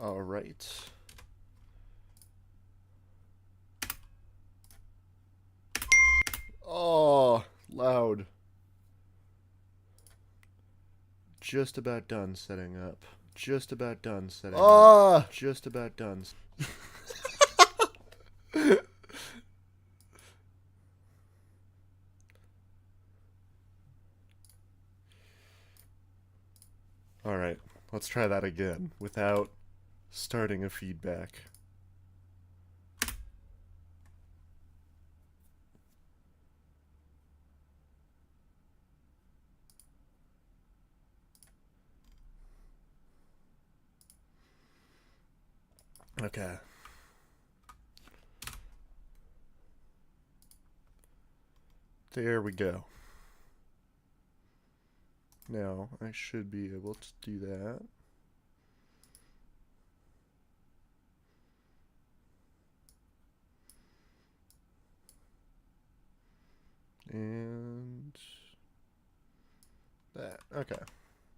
All right. Oh, loud. Just about done setting up. Just about done setting up. Just about done. All right, let's try that again without starting a feedback. Okay. There we go. Now, I should be able to do that. And that. Okay.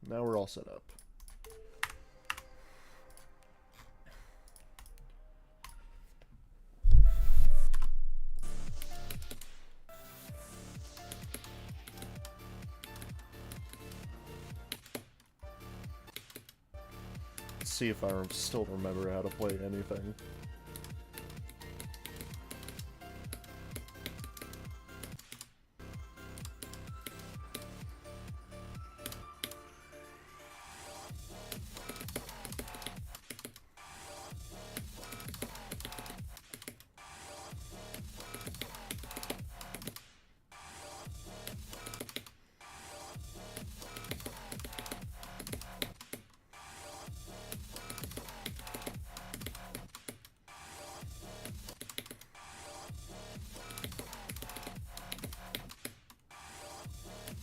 Now we're all set up. Let's see if I still remember how to play anything.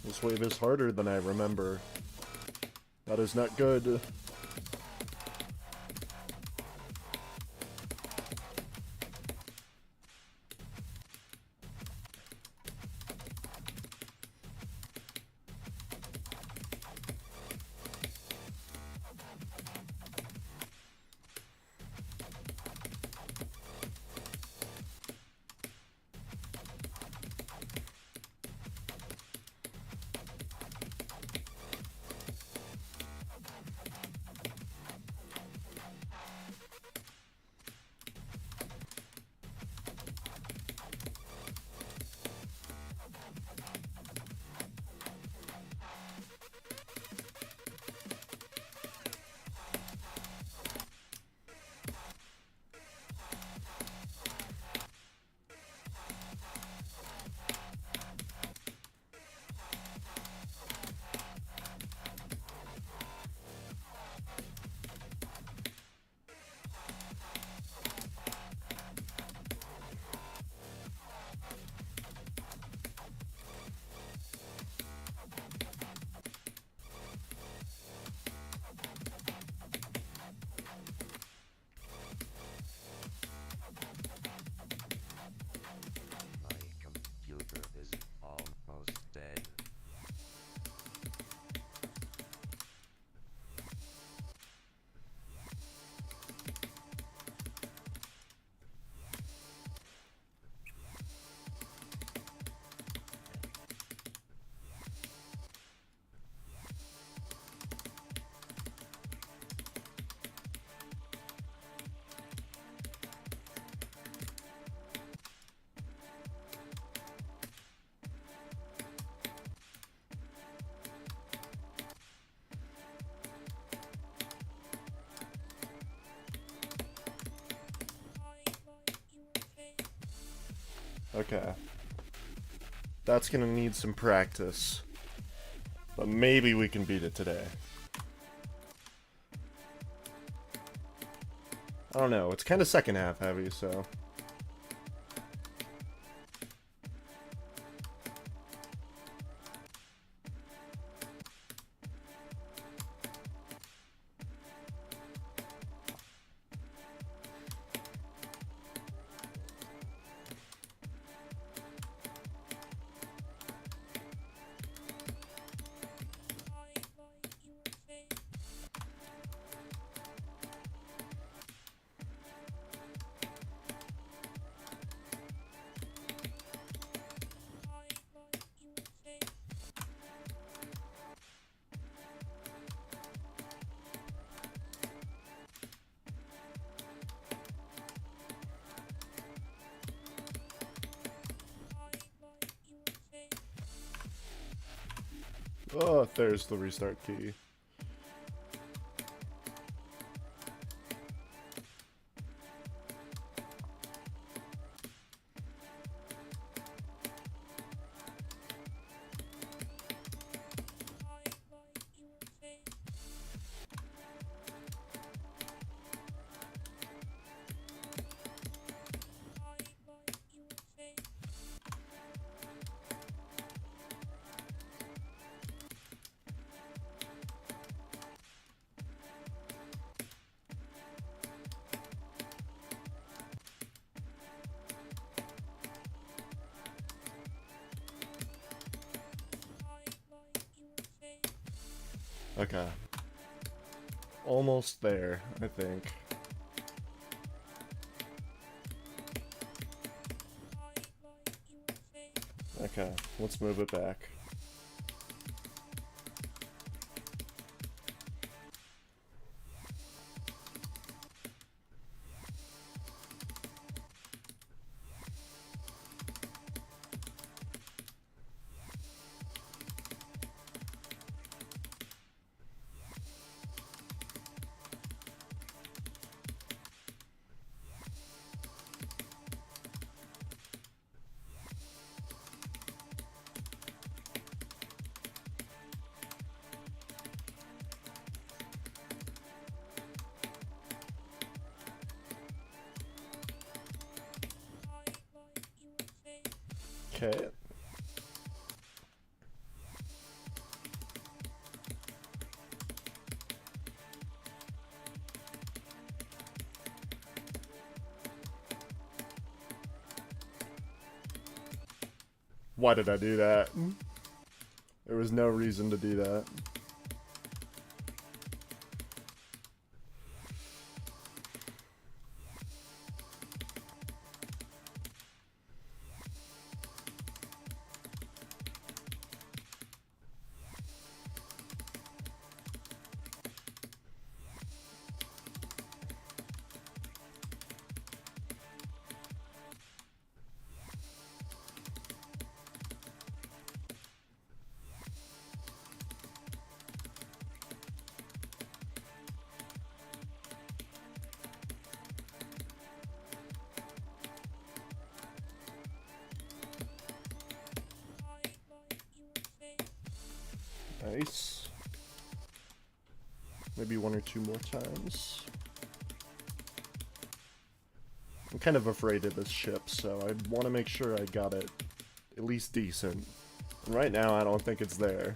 This wave is harder than I remember. That is not good. Okay. That's gonna need some practice. But maybe we can beat it today. I don't know, it's kind of second half heavy, so... Oh, there's the restart key. Okay. Almost there, I think. Okay, let's move it back. Okay. Why did I do that? There was no reason to do that. Nice. Maybe one or two more times. I'm kind of afraid of this ship, so I want to make sure I got it at least decent. And right now, I don't think it's there.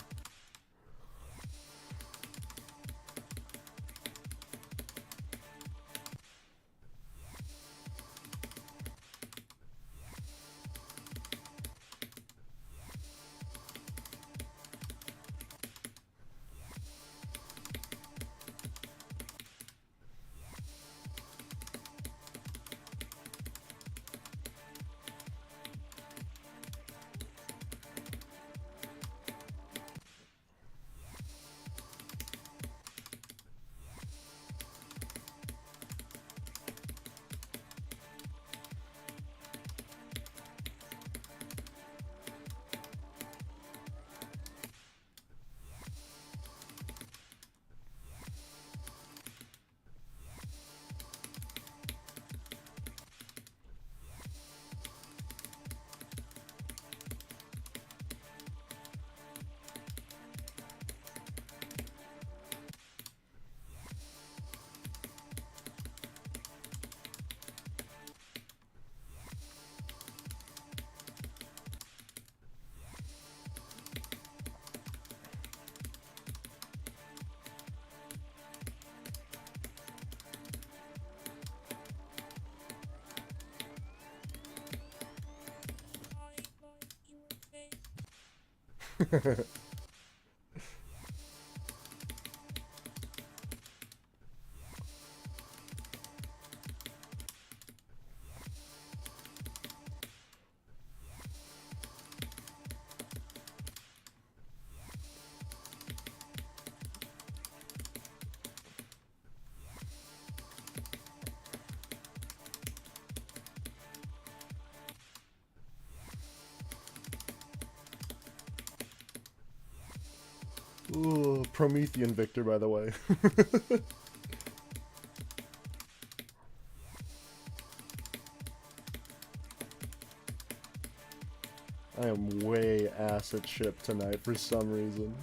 Ooh, Promethean Victor, by the way. I am way ass at ship tonight for some reason.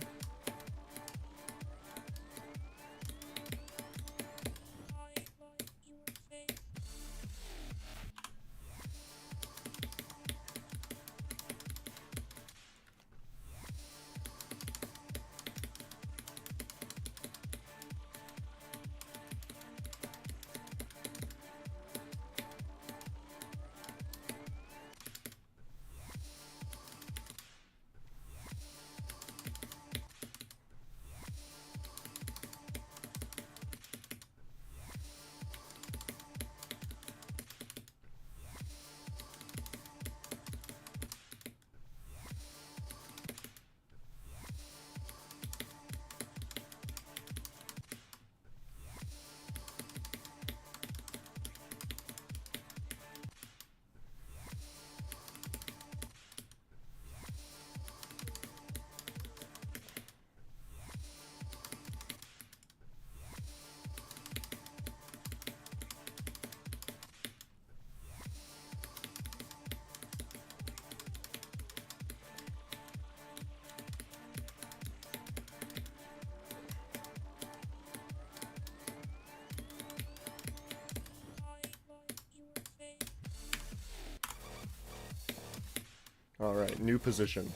Alright, new position.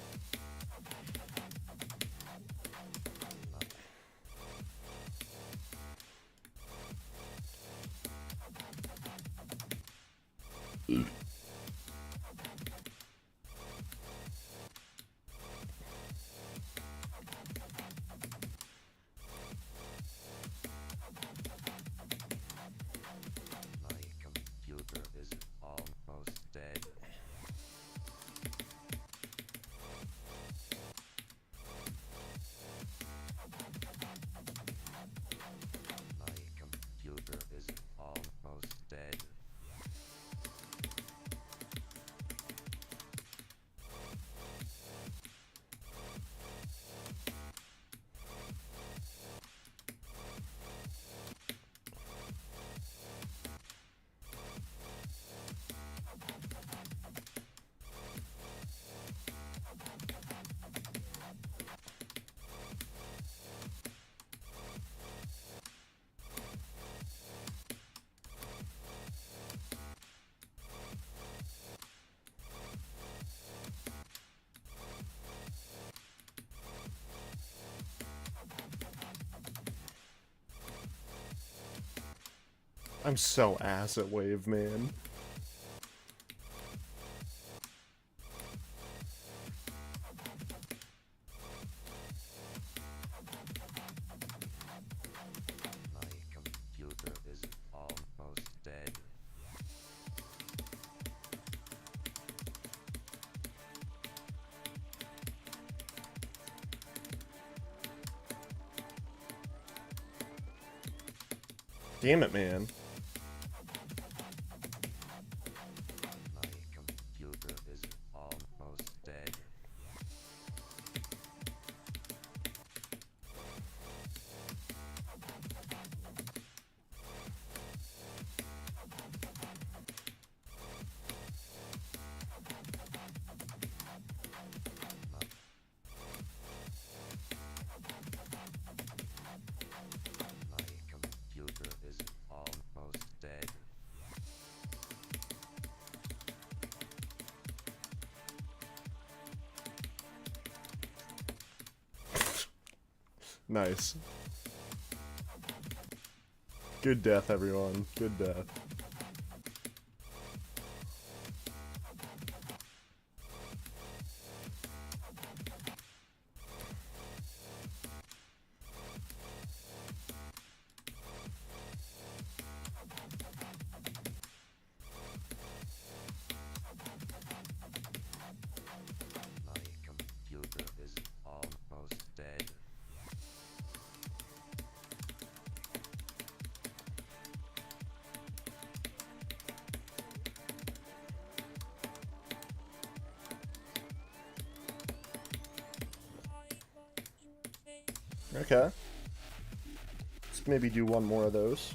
I'm so ass at wave, man. Damn it, man. Nice. Good death, everyone. Good death. Okay. Let's maybe do one more of those.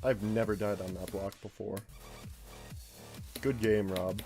I've never died on that block before. Good game, Rob.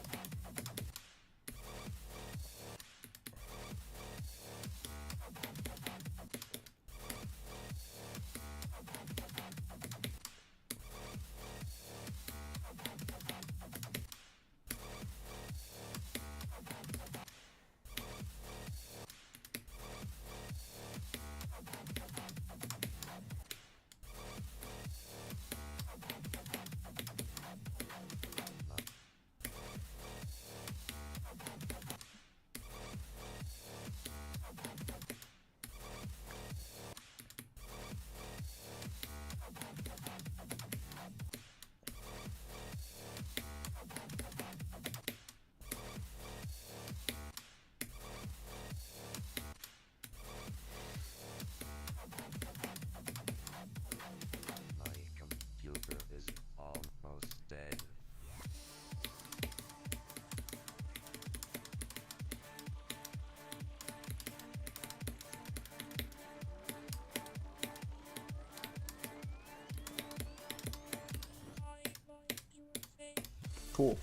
Cool.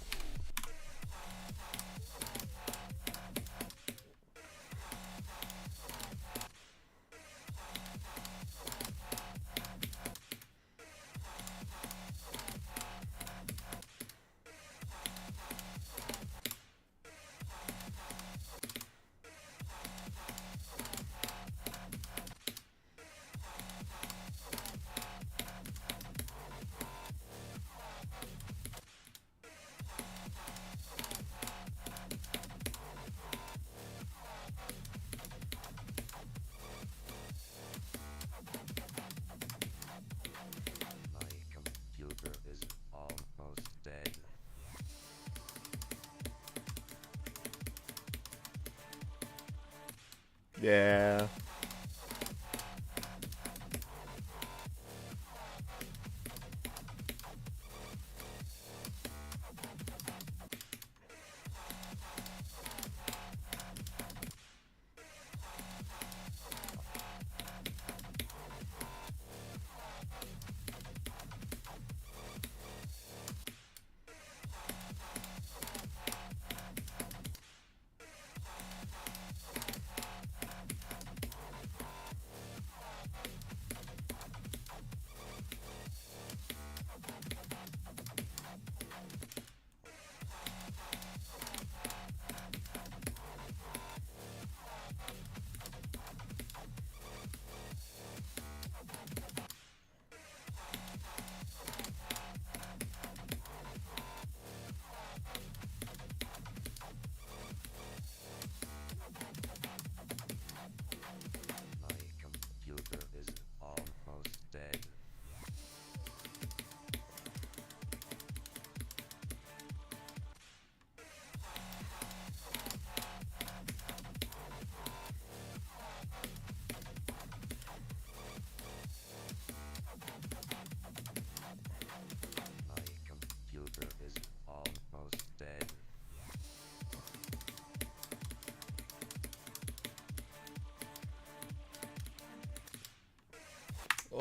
Yeah.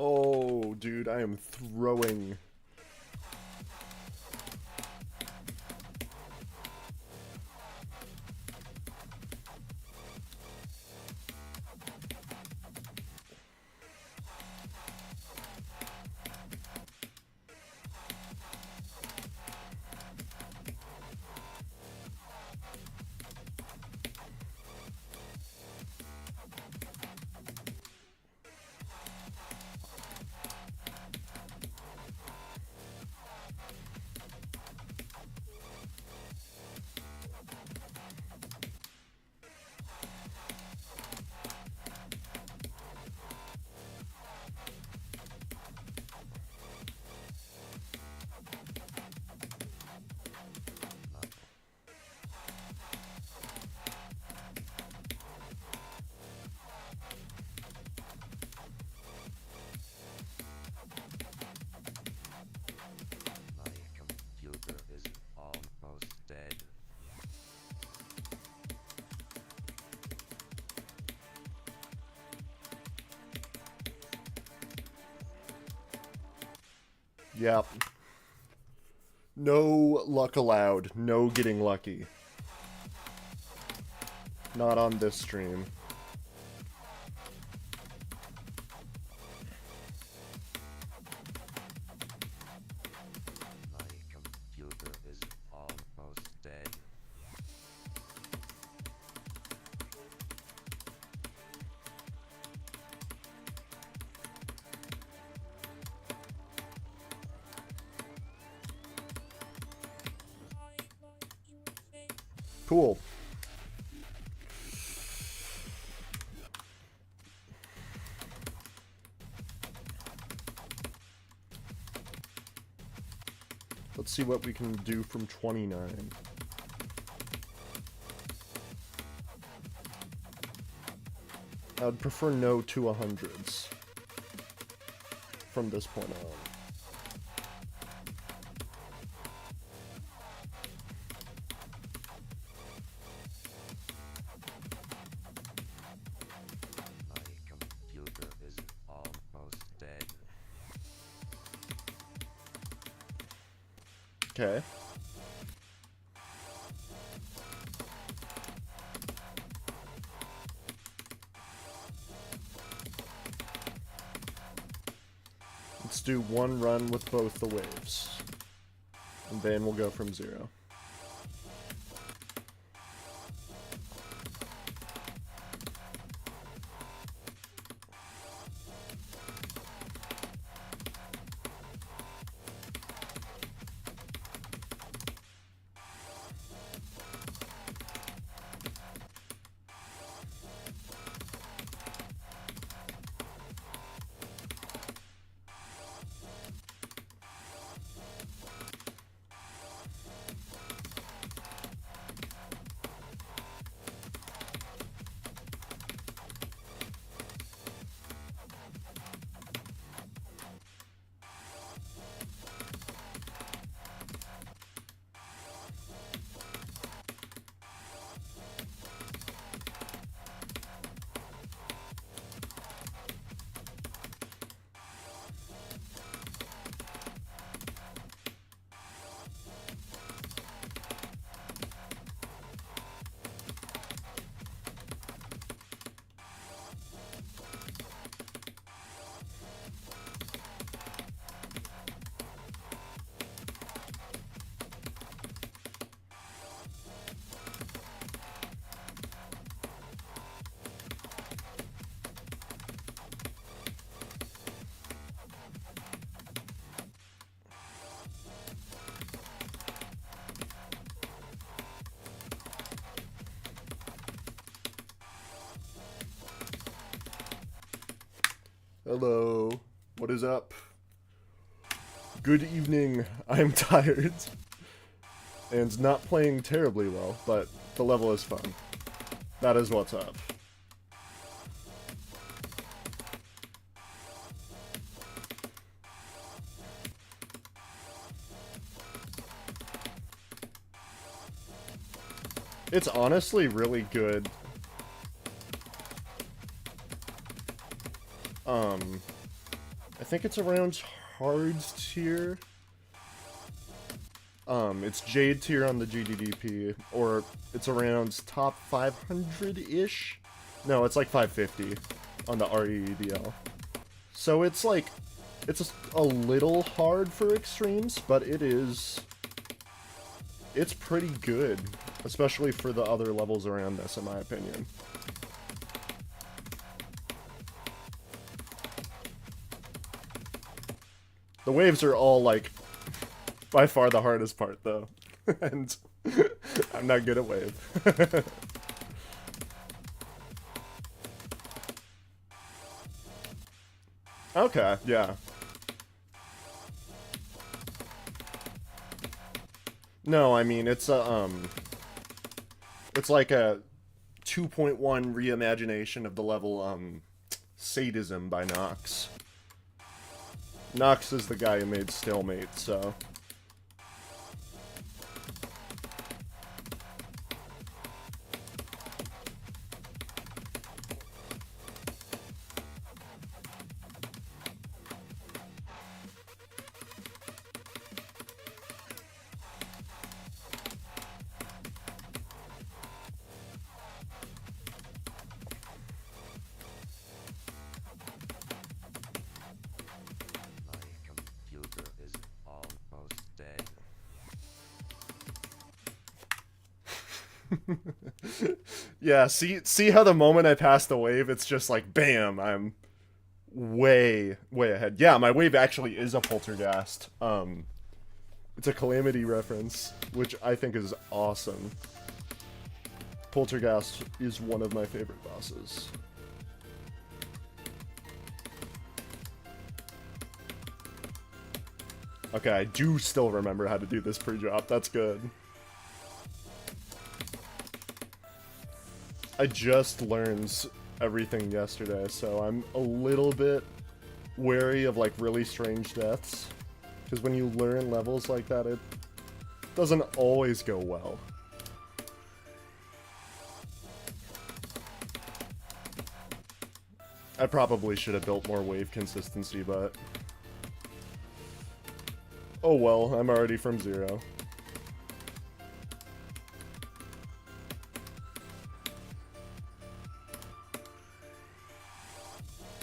Oh, dude, I am throwing. Yep. No luck allowed. No getting lucky. Not on this stream. My computer is almost dead. Cool. Let's see what we can do from 29. I'd prefer no to 100s from this point on. My computer is almost dead. Okay. Let's do one run with both the waves. And then we'll go from 0. Hello. What is up? Good evening. I'm tired. And not playing terribly well, but the level is fun. That is what's up. It's honestly really good. I think it's around hard tier. It's Jade tier on the GDDP, or it's around top 500-ish? No, it's like 550 on the REEDL. So it's like, it's a little hard for extremes, but it's pretty good, especially for the other levels around this, in my opinion. The waves are all, like, by far the hardest part, though. And I'm not good at wave. Okay, yeah. No, I mean, it's a, it's like a 2.1 reimagination of the level, Sadism by Nox. Nox is the guy who made Stalemate, so... My computer is almost dead. Yeah, see how the moment I pass the wave, it's just like, bam, I'm way ahead. Yeah, my wave actually is a poltergeist. It's a Calamity reference, which I think is awesome. Poltergeist is one of my favorite bosses. Okay, I do still remember how to do this pre-drop. That's good. I just learned everything yesterday, so I'm a little bit wary of, like, really strange deaths. Because when you learn levels like that, it doesn't always go well. I probably should have built more wave consistency, but... oh well, I'm already from 0.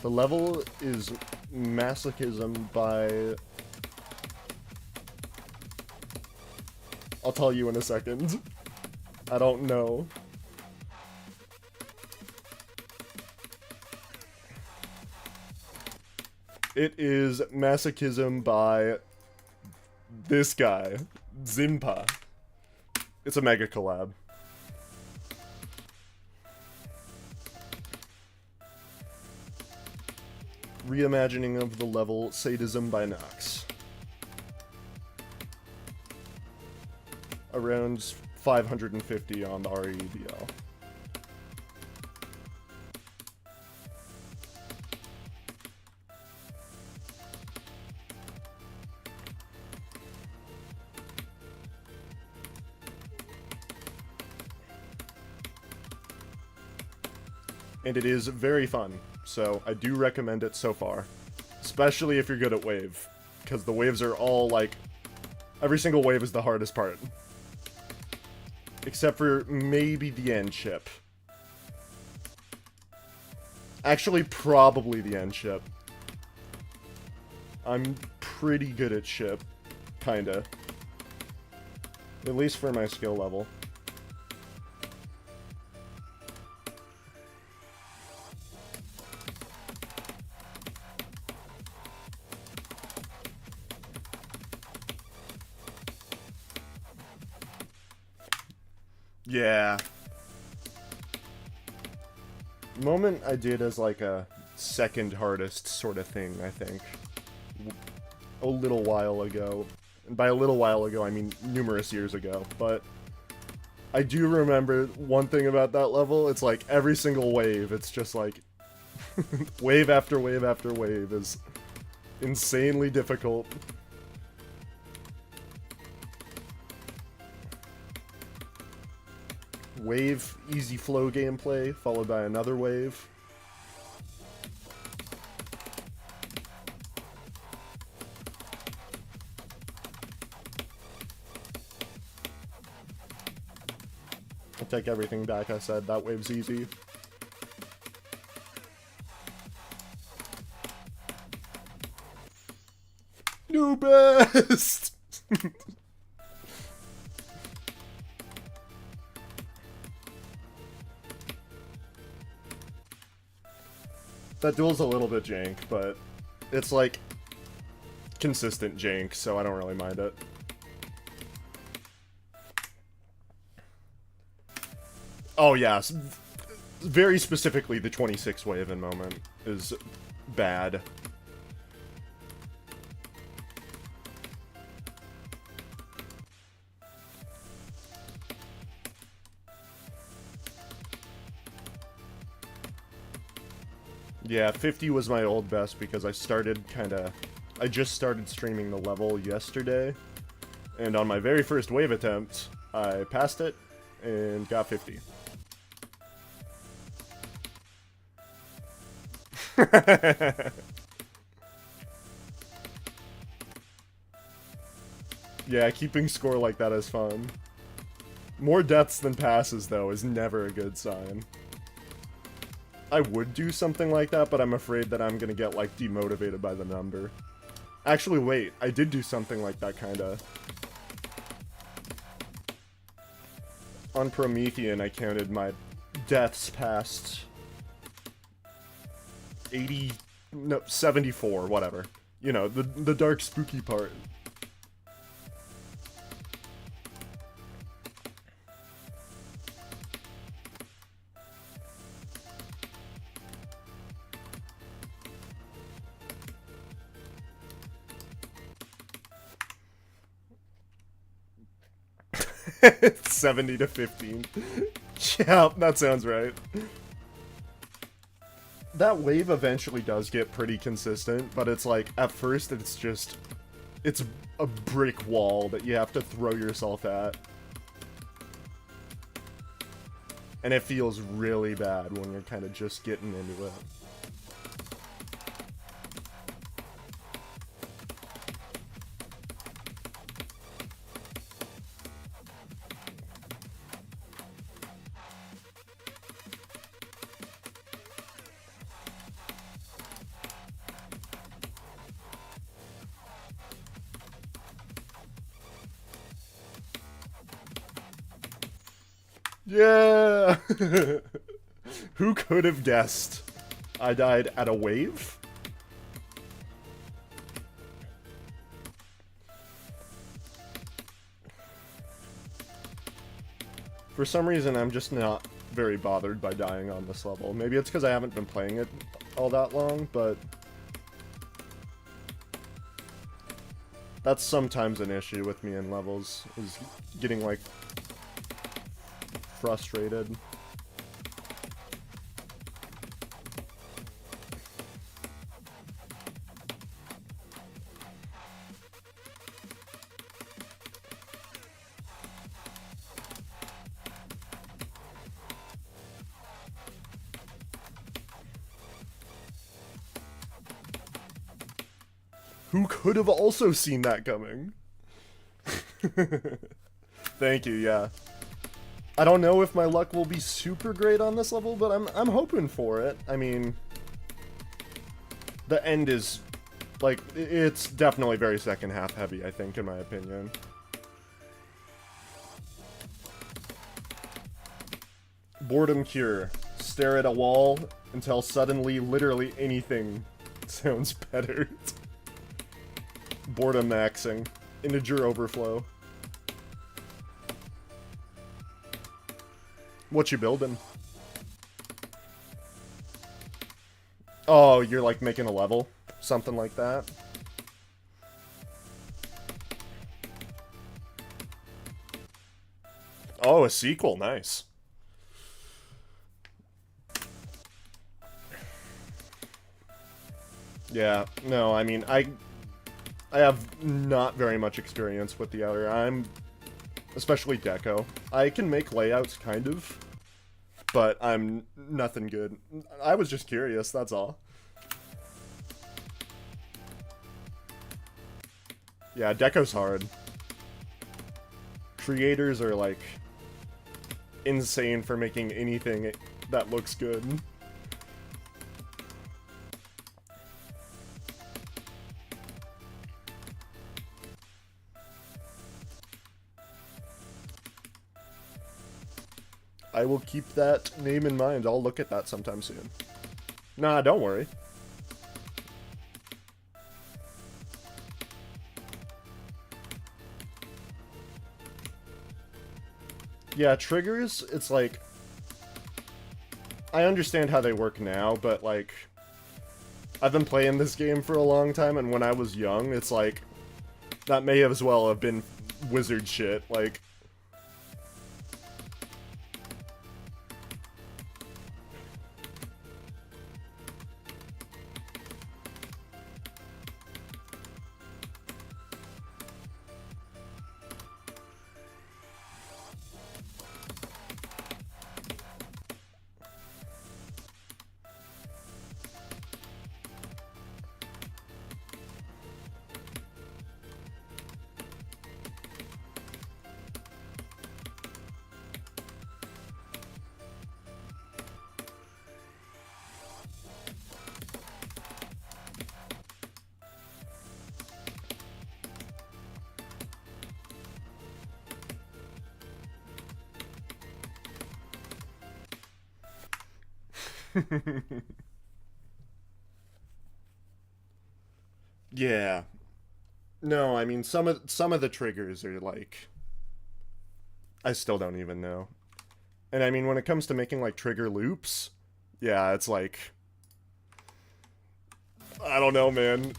The level is masochism by... I'll tell you in a second. I don't know. It is masochism by this guy, Zimpa. It's a mega collab. Reimagining of the level Sadism by Nox. Around 550 on the REDL. And it is very fun, so I do recommend it so far. Especially if you're good at wave, because the waves are all, like, every single wave is the hardest part. Except for maybe the end ship. Actually, probably the end ship. I'm pretty good at ship, kinda. At least for my skill level. Yeah. Moment I did as like a second hardest sort of thing, I think. A little while ago. And by a little while ago, I mean numerous years ago. But I do remember one thing about that level. It's like every single wave, it's just like wave after wave after wave is insanely difficult. Wave, easy flow gameplay, followed by another wave. I take everything back I said, that wave's easy. New best! That duel's a little bit jank, but it's like consistent jank, so I don't really mind it. Oh yeah, very specifically the 26 wave in moment is bad. Yeah, 50 was my old best because I just started streaming the level yesterday, and on my very first wave attempt, I passed it and got 50. Yeah, keeping score like that is fun. More deaths than passes, though, is never a good sign. I would do something like that, but I'm afraid that I'm gonna get, like, demotivated by the number. Actually, wait, I did do something like that, kinda. On Promethean, I counted my deaths past 80... no, 74, whatever. You know, the dark, spooky part. It's 70 to 15. Yeah, that sounds right. That wave eventually does get pretty consistent, but it's like, at first it's just... it's a brick wall that you have to throw yourself at. And it feels really bad when you're kind of just getting into it. Yeah! Who could have guessed I died at a wave? For some reason, I'm just not very bothered by dying on this level. Maybe it's because I haven't been playing it all that long, but... that's sometimes an issue with me in levels, is getting, like, frustrated. Who could have also seen that coming? Thank you, yeah. I don't know if my luck will be super great on this level, but I'm hoping for it. I mean, the end is, like, it's definitely very second half heavy, I think, in my opinion. Boredom cure. Stare at a wall until suddenly literally anything sounds better. Boredom maxing. Integer overflow. What you building? Oh, you're like making a level? Something like that? Oh, a sequel, nice. Yeah, no, I mean, I have not very much experience with the Outer. I'm especially deco. I can make layouts, kind of, but I'm nothing good. I was just curious, that's all. Yeah, deco's hard. Creators are like insane for making anything that looks good. I will keep that name in mind. I'll look at that sometime soon. Nah, don't worry. Yeah, triggers, it's like... I understand how they work now, but like... I've been playing this game for a long time, and when I was young, it's like... That may as well have been wizard shit, like... Yeah. No, I mean some of the triggers are like I still don't even know. And I mean when it comes to making like trigger loops, yeah, it's like I don't know, man.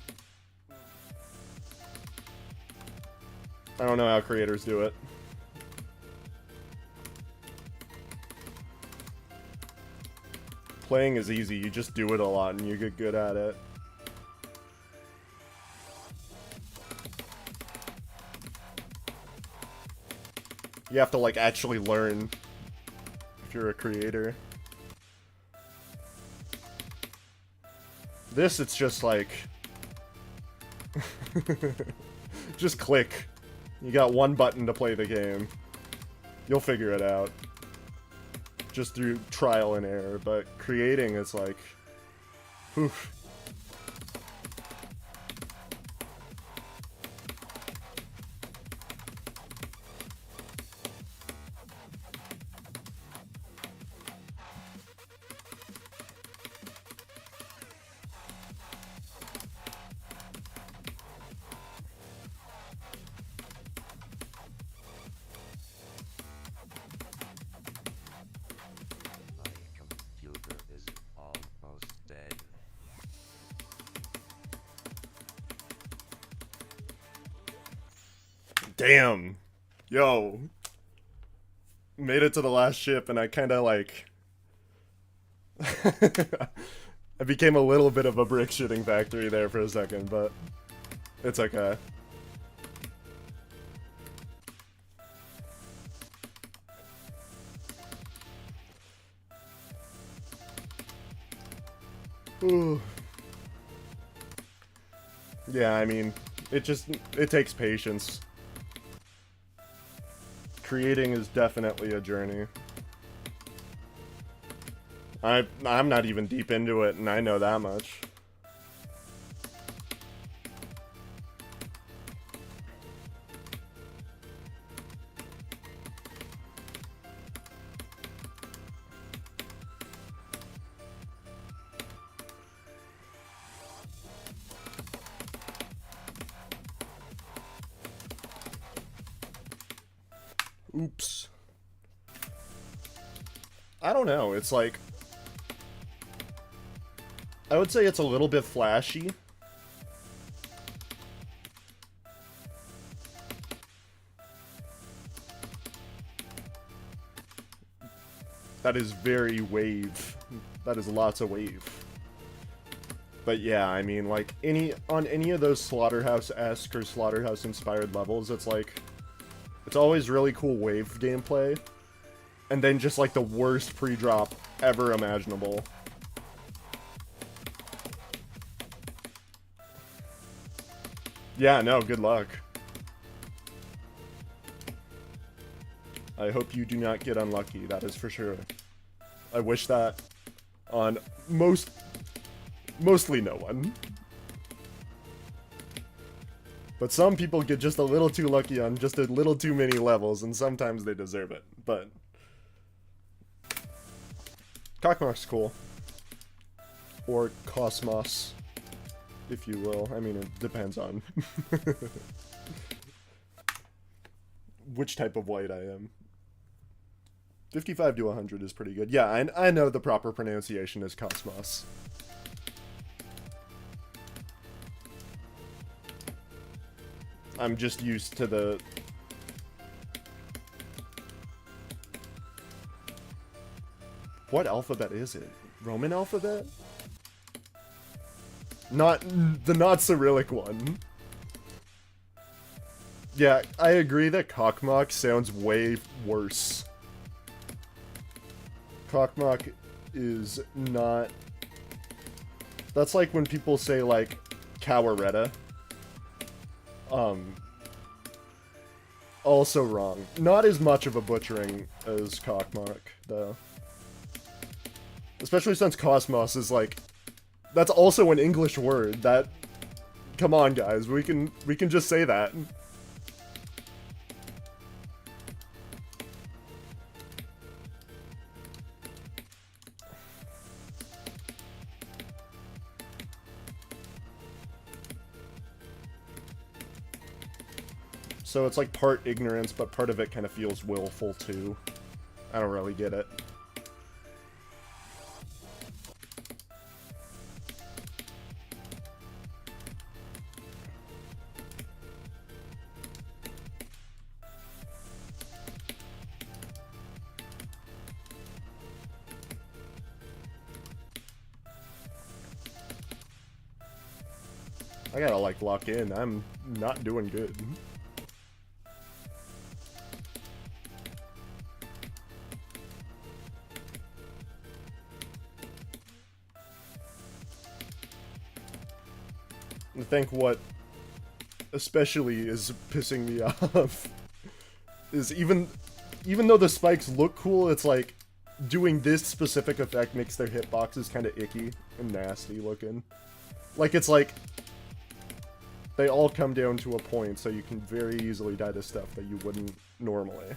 I don't know how creators do it. Playing is easy, you just do it a lot and you get good at it. You have to like actually learn if you're a creator. This, it's just like... just click. You got one button to play the game. You'll figure it out. Just through trial and error, but creating is like... Whew. My computer is almost dead. Damn. Yo. Made it to the last ship and I kinda like... I became a little bit of a brick shitting factory there for a second, but... It's okay. Ooh. Yeah, I mean, it takes patience. Creating is definitely a journey. I'm not even deep into it, and I know that much. Oops. I don't know, it's like... I would say it's a little bit flashy. That is very wave. That is lots of wave. But yeah, I mean, like, on any of those Slaughterhouse-esque or Slaughterhouse-inspired levels, it's like... It's always really cool wave gameplay. And then just, like, the worst pre-drop ever imaginable. Yeah, no, good luck. I hope you do not get unlucky, that is for sure. I wish that on mostly no one. But some people get just a little too lucky on just a little too many levels, and sometimes they deserve it, but... Cockmock's cool. Or Cosmos, if you will. I mean, it depends on which type of white I am. 55 to 100 is pretty good. Yeah, I know the proper pronunciation is Cosmos. I'm just used to the... What alphabet is it? Roman alphabet? Not Cyrillic one. Yeah, I agree that Cockmock sounds way worse. Cockmock is not... That's like when people say, like, Cowaretta. Also wrong. Not as much of a butchering as Cockmock, though. Especially since Cosmos is, like... That's also an English word. That... Come on, guys. We can just say that. So it's like part ignorance, but part of it kind of feels willful too. I don't really get it. I gotta like lock in. I'm not doing good. I think what especially is pissing me off is even though the spikes look cool, it's like doing this specific effect makes their hitboxes kind of icky and nasty looking. Like it's like they all come down to a point, so you can very easily die to stuff that you wouldn't normally.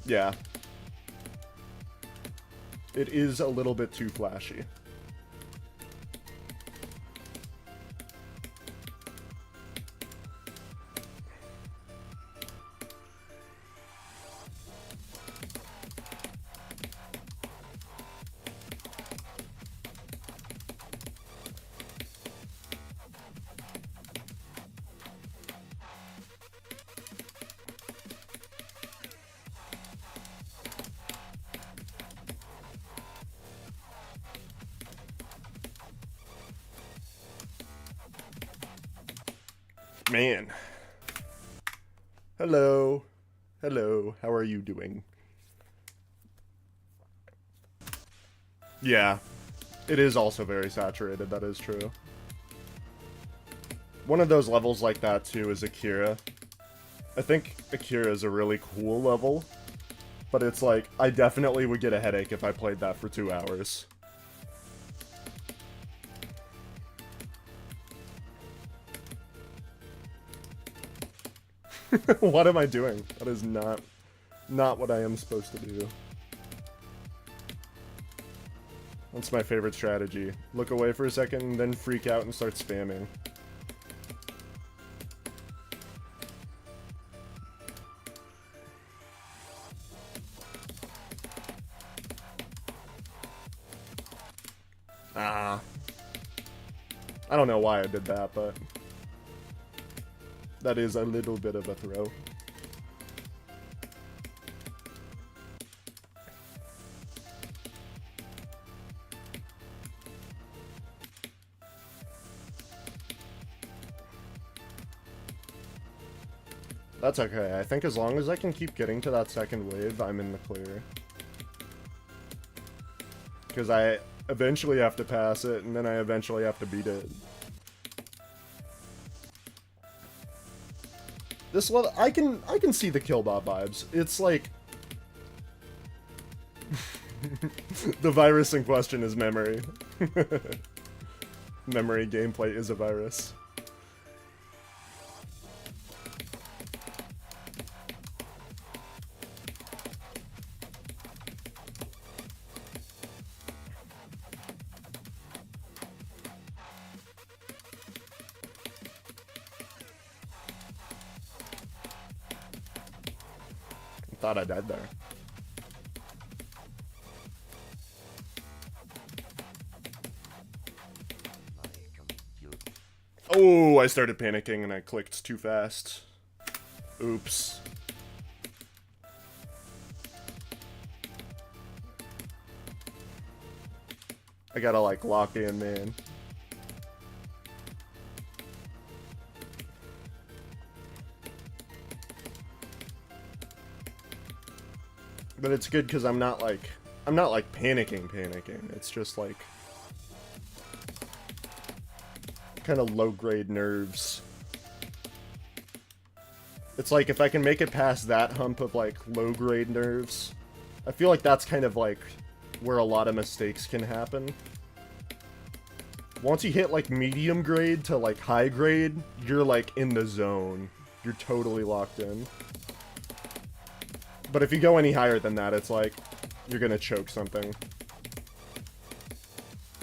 Yeah. It is a little bit too flashy. Man. Hello. Hello. How are you doing? Yeah. It is also very saturated, that is true. One of those levels like that, too, is Akira. I think Akira is a really cool level, but it's like, I definitely would get a headache if I played that for 2 hours. What am I doing? That is not what I am supposed to do. That's my favorite strategy. Look away for a second, then freak out and start spamming. Ah. I don't know why I did that, but... that is a little bit of a throw. That's okay. I think as long as I can keep getting to that second wave, I'm in the clear. Because I eventually have to pass it, and then I eventually have to beat it. This level, I can see the Killbot vibes. It's like the virus in question is memory. Memory gameplay is a virus. Thought I died there. My computer. Oh, I started panicking and I clicked too fast. Oops. I gotta like lock in, man. But it's good because I'm not like panicking. It's just like kind of low-grade nerves. It's like if I can make it past that hump of like low-grade nerves, I feel like that's kind of like where a lot of mistakes can happen. Once you hit like medium grade to like high grade, you're like in the zone. You're totally locked in. But if you go any higher than that, it's like you're gonna choke something.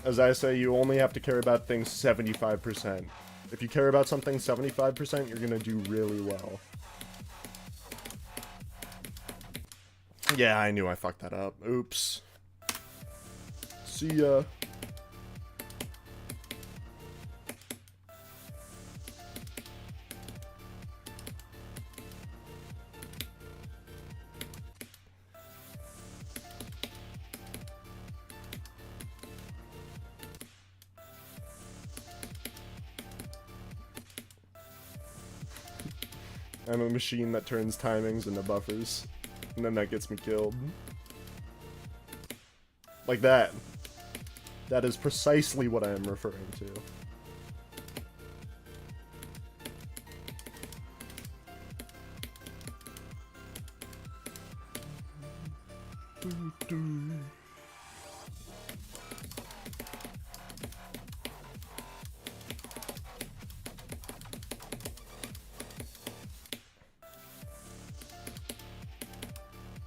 As I say, you only have to care about things 75%. If you care about something 75%, you're gonna do really well. Yeah, I knew I fucked that up. Oops. See ya. I'm a machine that turns timings into buffers, and then that gets me killed. Like that. That is precisely what I am referring to.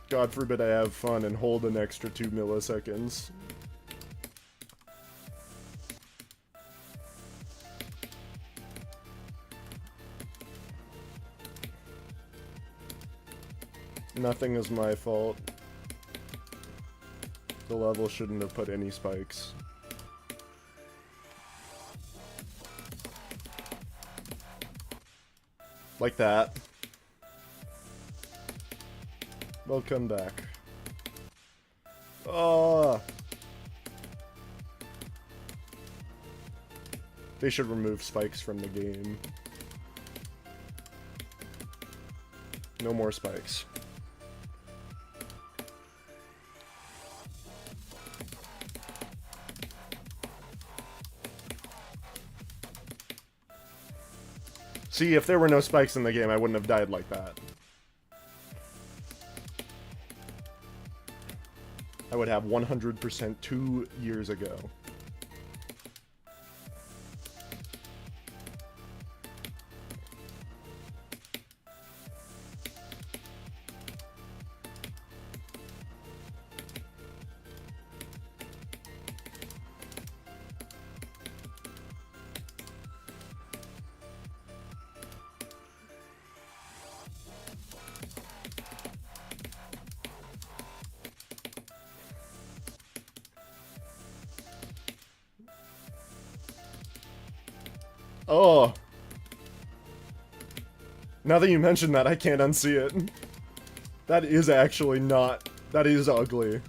God forbid I have fun and hold an extra 2 milliseconds. Nothing is my fault. The level shouldn't have put any spikes. Like that. Welcome back. Oh! They should remove spikes from the game. No more spikes. See, if there were no spikes in the game, I wouldn't have died like that. I would have 100% 2 years ago. Oh. Now that you mention that, I can't unsee it. That is actually not... That is ugly.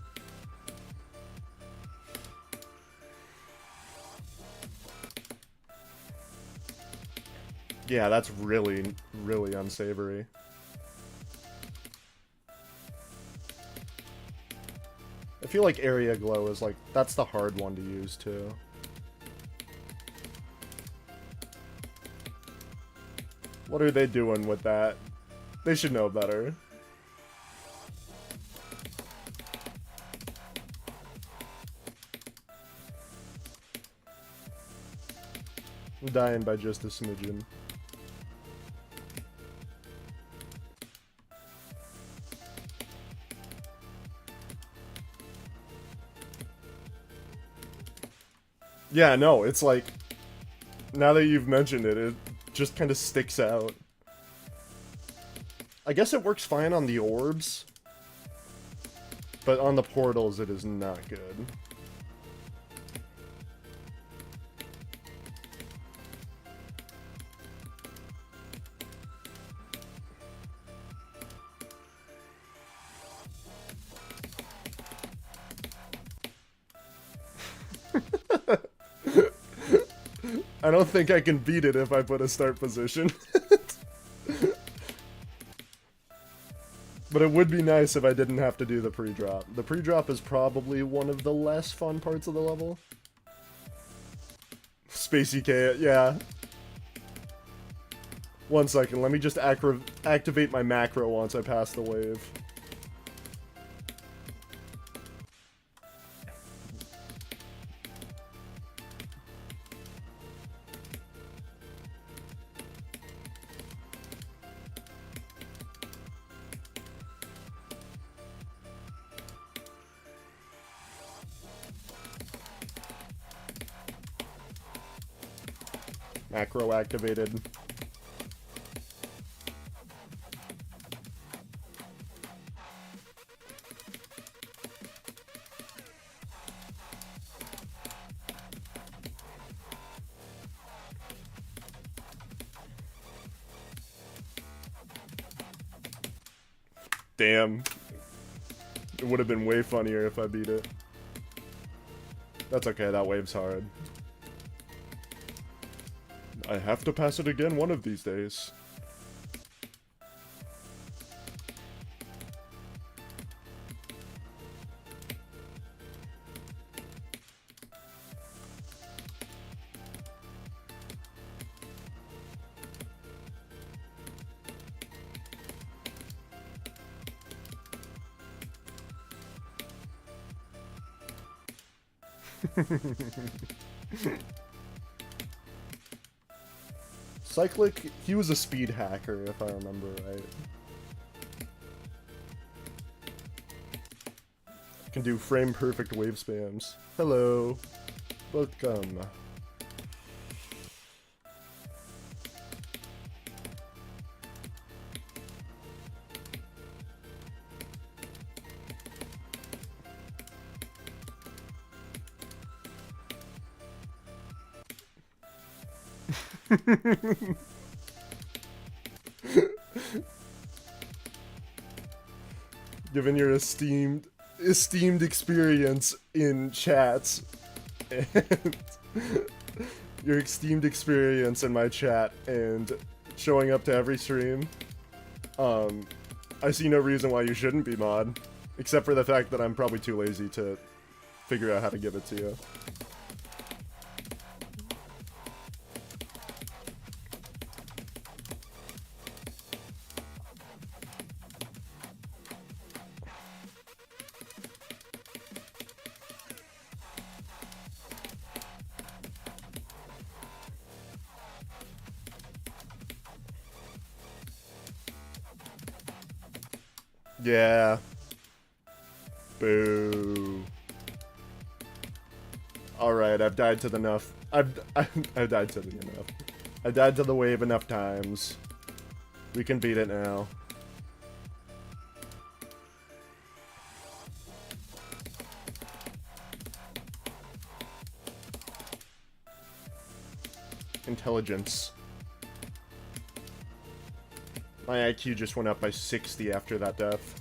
Yeah, that's really, really unsavory. I feel like area glow is like... That's the hard one to use, too. What are they doing with that? They should know better. I'm dying by just a smidgen. Yeah, no, it's like, now that you've mentioned it, it just kind of sticks out. I guess it works fine on the orbs, but on the portals it is not good. I don't think I can beat it if I put a start position. But it would be nice if I didn't have to do the pre-drop. The pre-drop is probably one of the less fun parts of the level. Spacey K, yeah. 1 second, let me just activate my macro once I pass the wave. Macro activated. Damn. It would have been way funnier if I beat it. That's okay, that wave's hard. I have to pass it again one of these days. Cyclic, he was a speed hacker, if I remember right. Can do frame perfect wave spams. Hello. Welcome. Given your esteemed experience in chats and your esteemed experience in my chat and showing up to every stream, I see no reason why you shouldn't be mod, except for the fact that I'm probably too lazy to figure out how to give it to you. Yeah. Boo. Alright, I've died to the enough. I've died to the enough. I died to the wave enough times. We can beat it now. Intelligence. My IQ just went up by 60 after that death.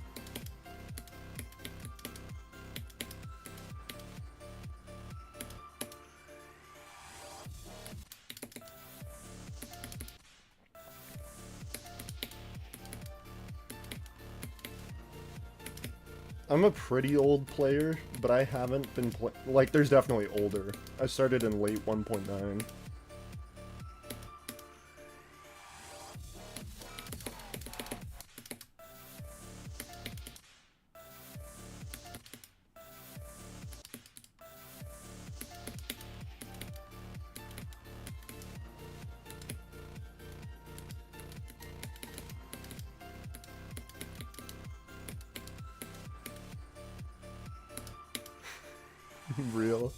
I'm a pretty old player, but I haven't been like, there's definitely older. I started in late 1.9. Real.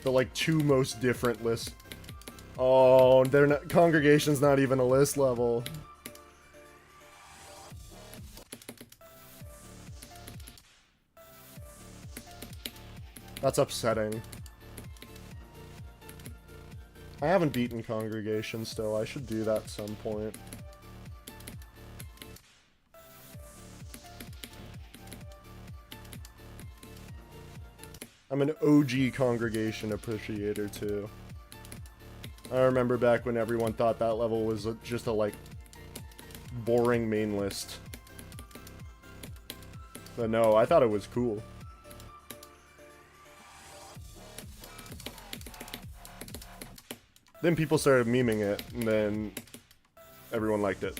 The like two most different lists. Oh, they're not. Congregation's not even a list level. That's upsetting. I haven't beaten Congregation still. I should do that at some point. I'm an OG Congregation appreciator too. I remember back when everyone thought that level was just a like boring main list. But no, I thought it was cool. Then people started memeing it, and then everyone liked it.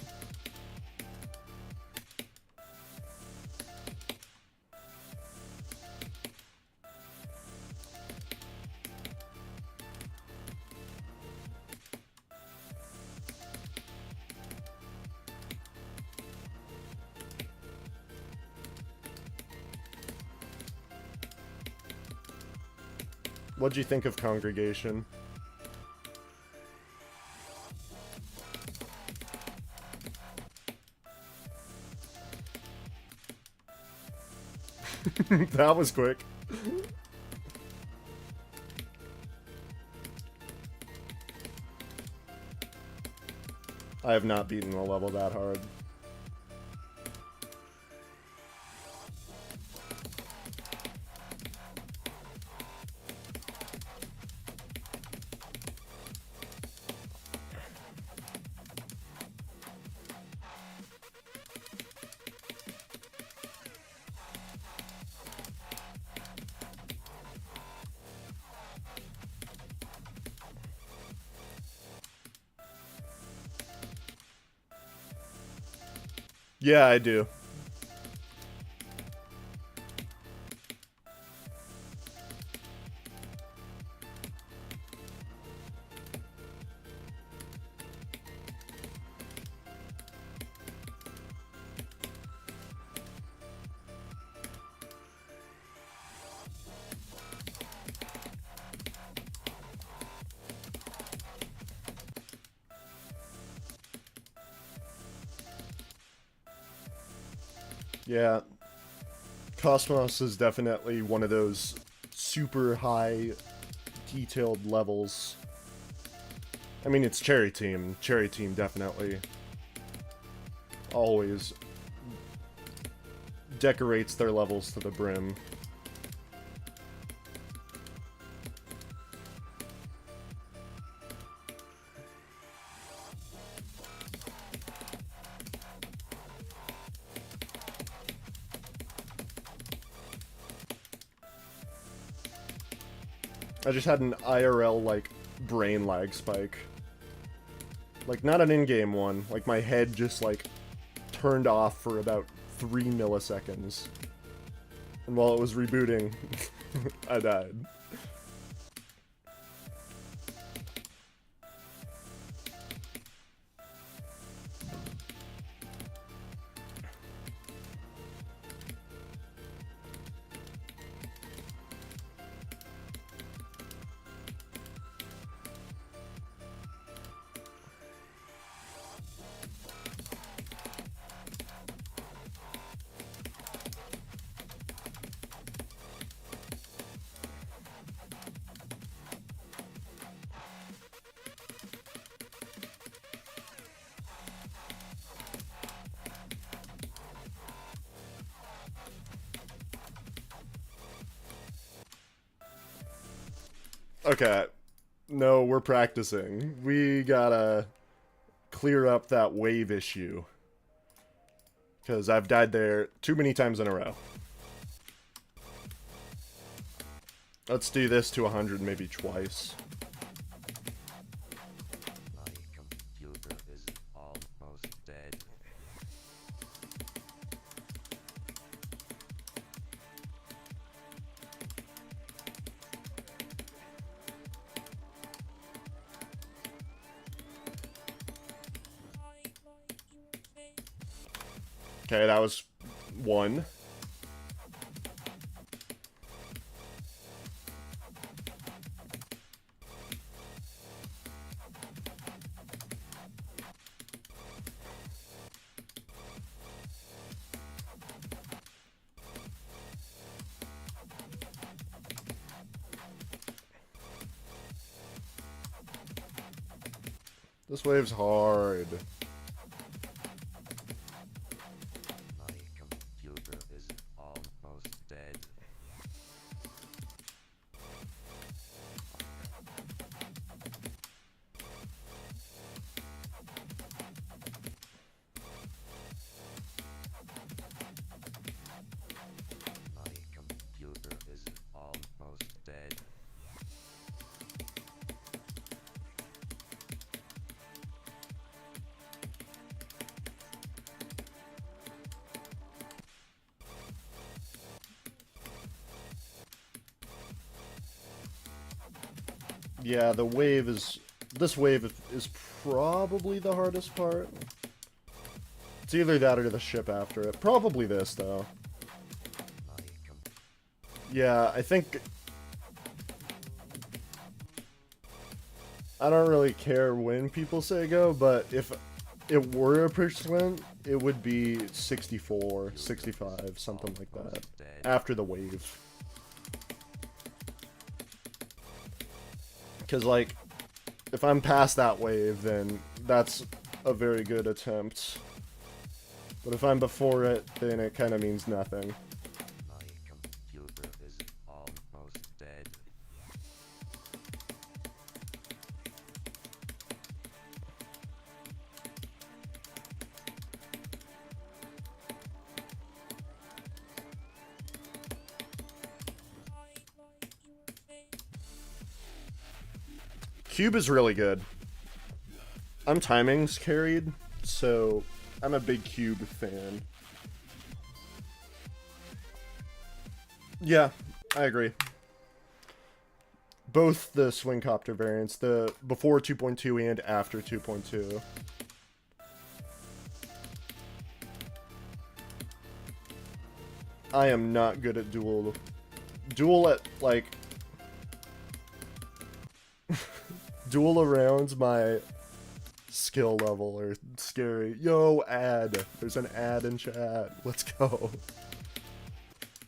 What'd you think of Congregation? That was quick. I have not beaten a level that hard. Yeah, I do. Yeah. Cosmos is definitely one of those super high detailed levels. I mean, it's Cherry Team. Cherry Team definitely always decorates their levels to the brim. I just had an IRL, like, brain lag spike. Like, not an in-game one. Like, my head just, like, turned off for about 3 milliseconds. And while it was rebooting, I died. Okay. No, we're practicing. We gotta clear up that wave issue. Because I've died there too many times in a row. Let's do this to 100 maybe twice. My computer is almost dead. Okay, that was one. This wave's hard. My computer is almost dead. My computer is almost dead. Yeah, the wave is... This wave is probably the hardest part. It's either that or the ship after it. Probably this, though. My Yeah, I think... I don't really care when people say go, but if it were a percent, it would be 64, 65, something like that. After the wave. Because, like, if I'm past that wave, then that's a very good attempt. But if I'm before it, then it kind of means nothing. My computer is almost dead. Cube is really good. I'm timings carried, so I'm a big Cube fan. Yeah, I agree. Both the swing copter variants, the before 2.2 and after 2.2. I am not good at dual. Dual at, like... Dual around my skill level are scary. Yo, ad. There's an ad in chat. Let's go.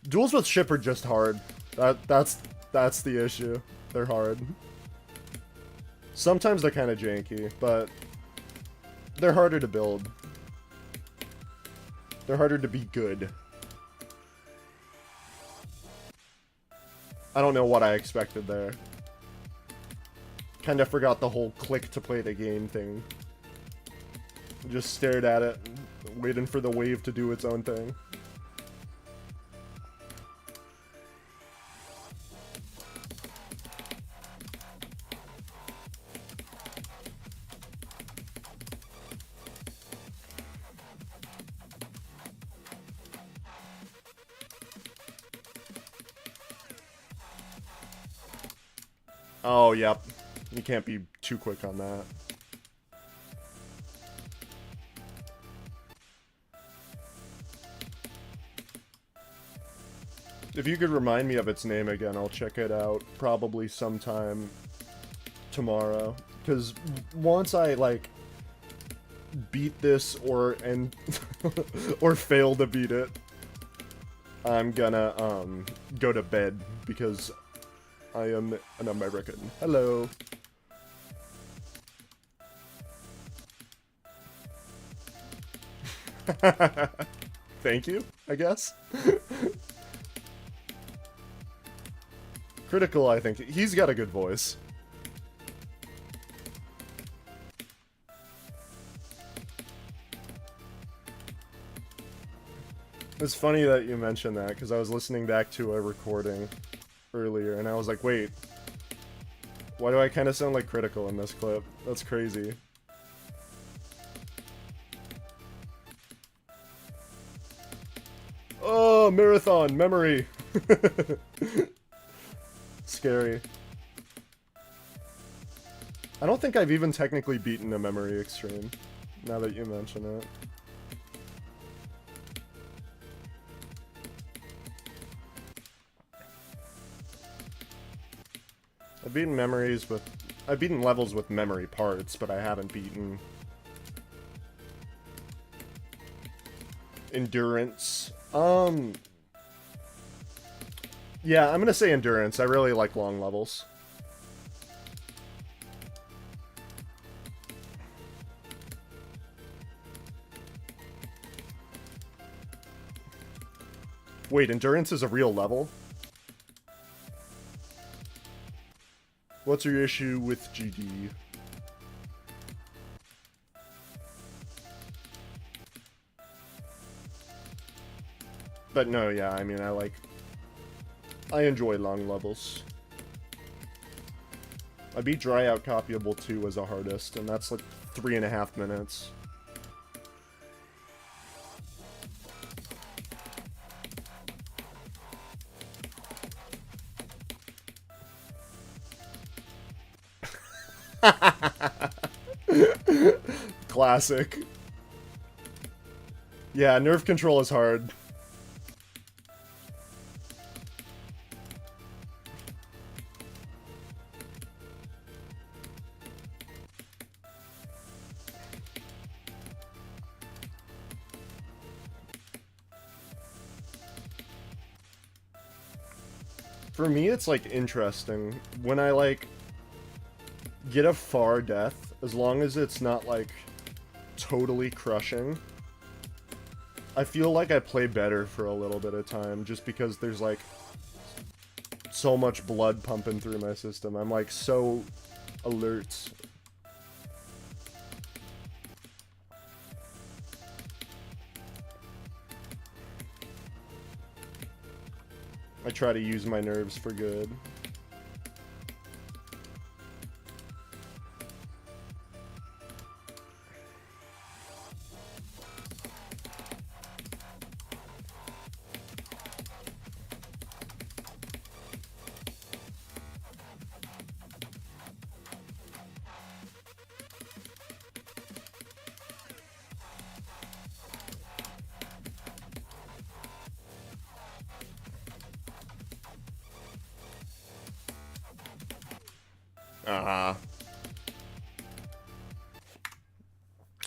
Duels with ship are just hard. That's the issue. They're hard. Sometimes they're kind of janky, but they're harder to build. They're harder to be good. I don't know what I expected there. Kinda forgot the whole click to play the game thing. Just stared at it, waiting for the wave to do its own thing. Oh, yep. You can't be too quick on that. If you could remind me of its name again, I'll check it out probably sometime tomorrow. Because once I, like, beat this or or fail to beat it, I'm gonna, go to bed because I am an American. Hello. Thank you, I guess. Critical, I think. He's got a good voice. It's funny that you mentioned that, because I was listening back to a recording earlier, and I was like, wait, why do I kind of sound like Critical in this clip? That's crazy. Oh, marathon memory. Scary. I don't think I've even technically beaten a memory extreme, now that you mention it. I've beaten levels with memory parts, but I haven't beaten endurance. Yeah, I'm gonna say endurance. I really like long levels. Wait, endurance is a real level? What's your issue with GD? But no, yeah, I mean, I enjoy long levels. I beat Dry Out Copyable 2 as a hardest, and that's like 3.5 minutes. Classic. Yeah, nerve control is hard. For me, it's like interesting when I like get a far death, as long as it's not like totally crushing. I feel like I play better for a little bit of time, just because there's like so much blood pumping through my system. I'm like so alert. I try to use my nerves for good.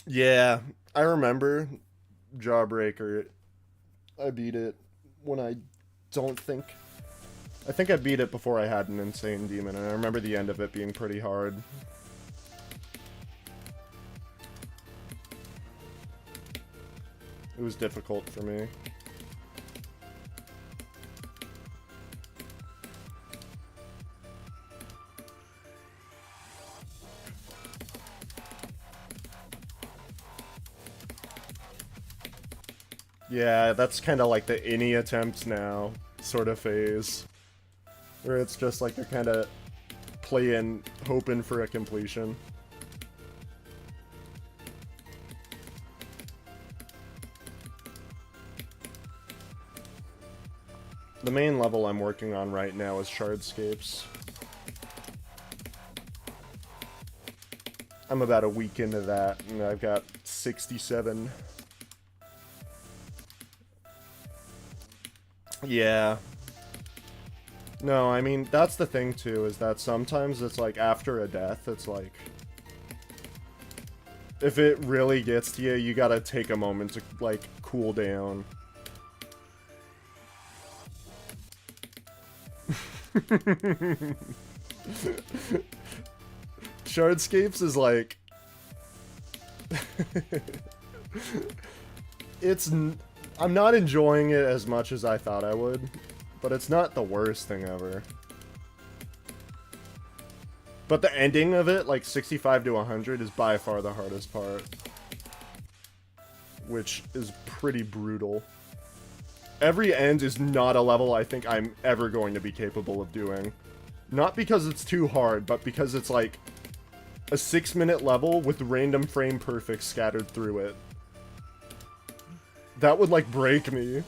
Yeah, I remember Jawbreaker. I beat it when I think I beat it before I had an Insane Demon, and I remember the end of it being pretty hard. It was difficult for me. Yeah, that's kind of like the any attempts now sort of phase. Where it's just like you're kind of playing, hoping for a completion. The main level I'm working on right now is Shardscapes. I'm about a week into that, and I've got 67. Yeah. No, I mean, that's the thing, too, is that sometimes it's like, after a death, it's like... if it really gets to you, you gotta take a moment to, like, cool down. Shardscapes is like... I'm not enjoying it as much as I thought I would, but it's not the worst thing ever. But the ending of it, like 65 to 100, is by far the hardest part. Which is pretty brutal. Every end is not a level I think I'm ever going to be capable of doing. Not because it's too hard, but because it's like a 6-minute level with random frame perfects scattered through it. That would, like, break me.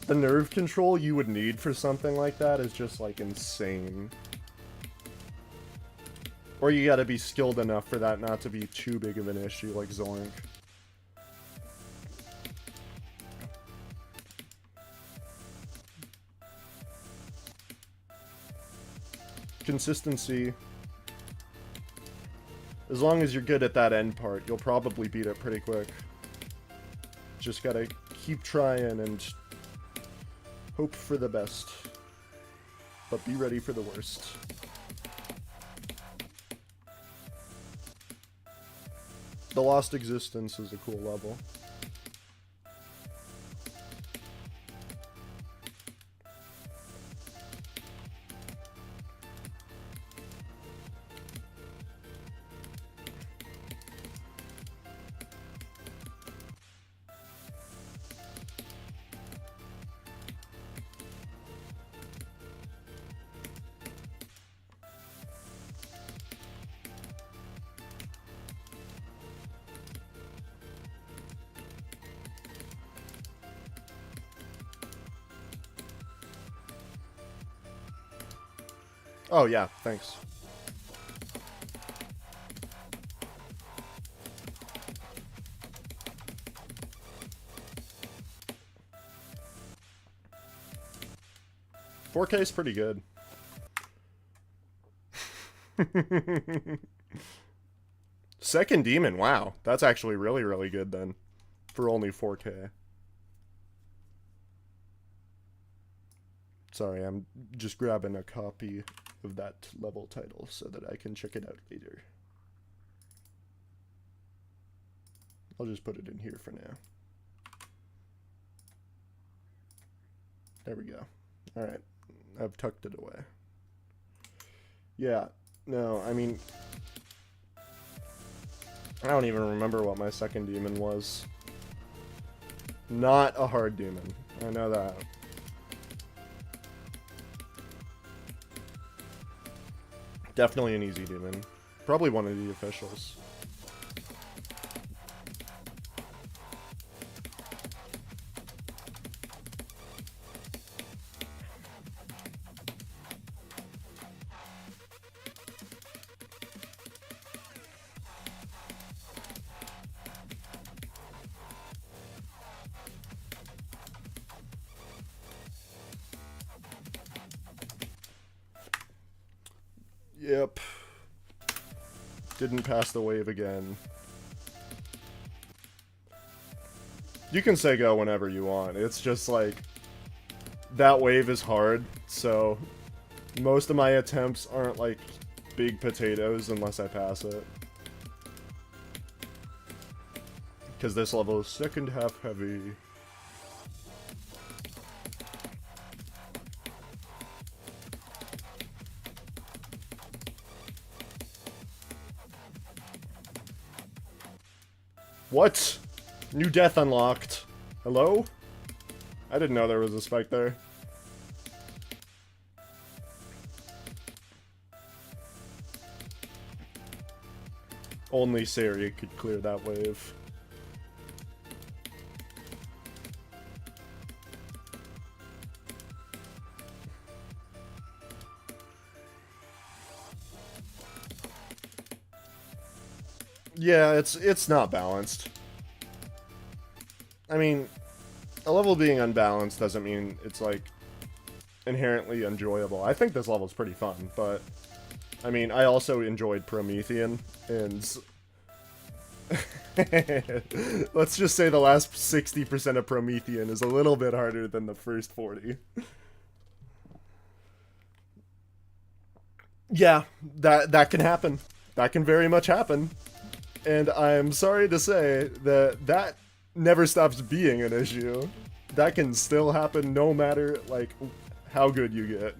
The nerve control you would need for something like that is just, like, insane. Or you gotta be skilled enough for that not to be too big of an issue, like Zoink. consistency, as long as you're good at that end part, you'll probably beat it pretty quick. Just gotta keep trying and hope for the best, but be ready for the worst. The Lost Existence is a cool level. Oh yeah, thanks. "4K is pretty good." Second Demon, wow. That's actually really, really good then. For only 4K. Sorry, I'm just grabbing a copy of that level title so that I can check it out later. I'll just put it in here for now. There we go. Alright, I've tucked it away. Yeah, no, I mean, I don't even remember what my second demon was. Not a hard demon, I know that. Definitely an easy demon. Probably one of the officials. Yep. Didn't pass the wave again. You can say go whenever you want. It's just like, that wave is hard, so most of my attempts aren't like big potatoes unless I pass it. Because this level is second half heavy. What? New death unlocked. Hello? I didn't know there was a spike there. Only Sari could clear that wave. Yeah, it's not balanced. I mean, a level being unbalanced doesn't mean it's, like, inherently enjoyable. I think this level's pretty fun, but, I mean, I also enjoyed Promethean, and let's just say the last 60% of Promethean is a little bit harder than the first 40. Yeah, that can happen. That can very much happen. And I'm sorry to say that never stops being an issue. That can still happen no matter, like, how good you get.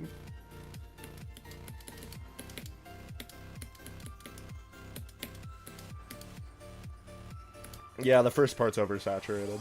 Yeah, the first part's oversaturated.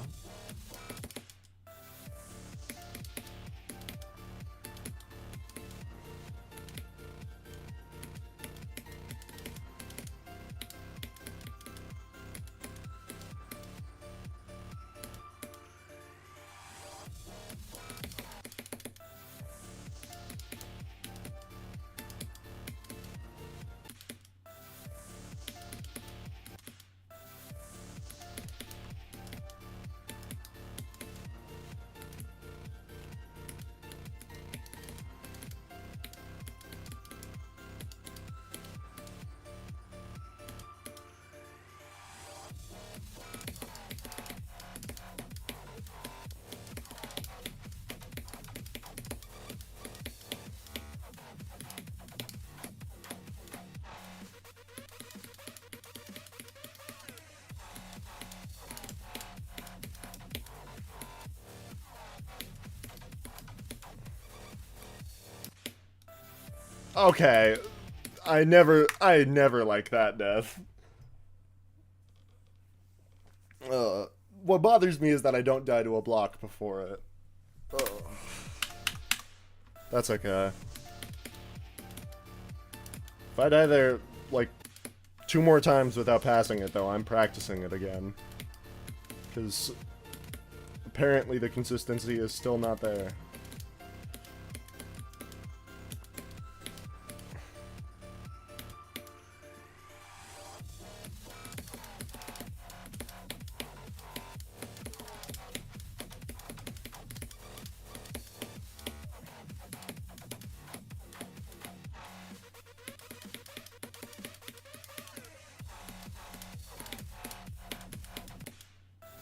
Okay. I never like that death. What bothers me is that I don't die to a block before it. That's okay. If I die there, like, 2 more times without passing it, though, I'm practicing it again. Because apparently the consistency is still not there.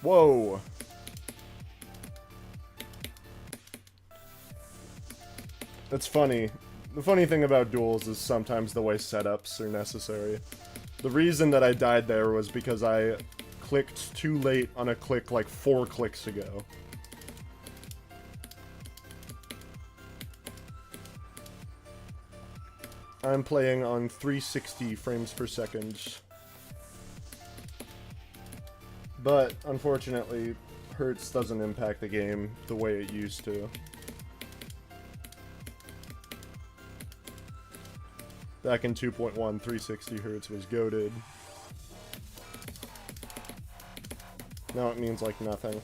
Whoa! It's funny. The funny thing about duels is sometimes the way setups are necessary. The reason that I died there was because I clicked too late on a click like 4 clicks ago. I'm playing on 360 frames per second. But, unfortunately, Hertz doesn't impact the game the way it used to. Back in 2.1, 360 Hertz was goated. Now it means like nothing.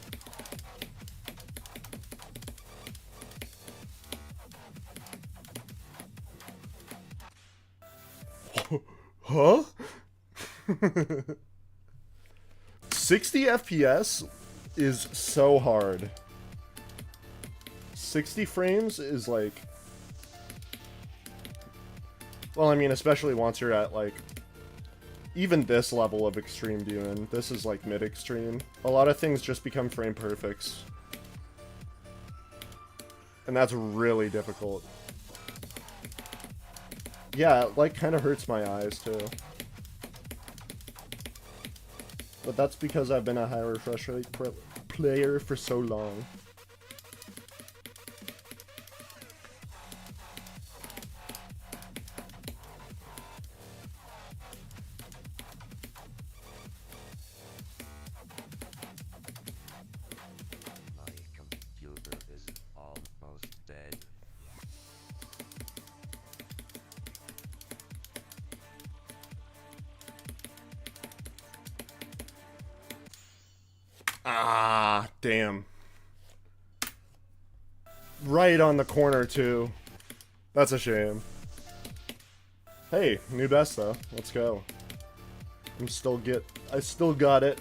Huh? 60 FPS is so hard. 60 frames is like... Well, I mean, especially once you're at, like... Even this level of Extreme Demon. This is, like, mid-extreme. A lot of things just become frame perfects. And that's really difficult. Yeah, it, like, kind of hurts my eyes, too. But that's because I've been a high refresh rate player for so long. My computer is almost dead. Ah, damn. Right on the corner, too. That's a shame. Hey, new best, though. Let's go. I still got it.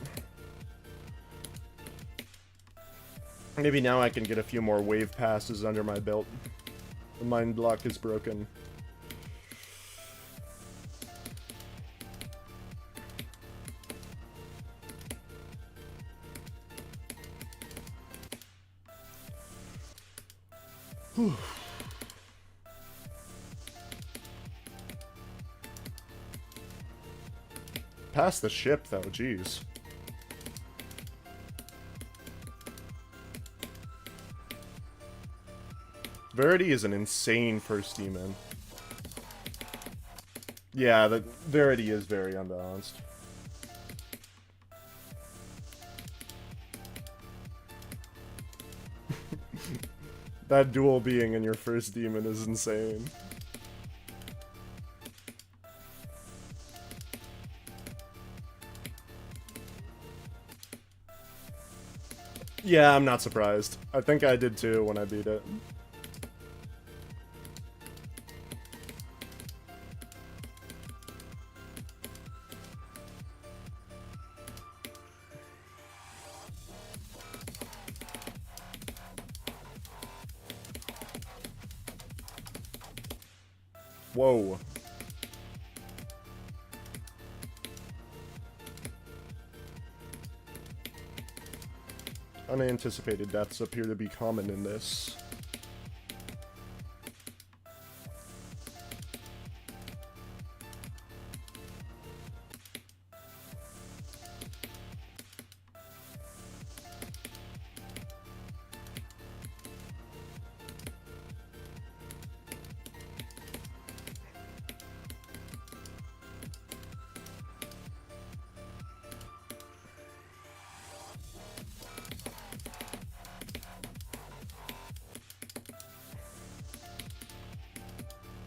Maybe now I can get a few more wave passes under my belt. The mind block is broken. Whew. Past the ship, though, jeez. Verity is an insane first demon. Yeah, the Verity is very unbalanced. That dual being in your first demon is insane. Yeah, I'm not surprised. I think I did too when I beat it. Whoa. Unanticipated deaths appear to be common in this.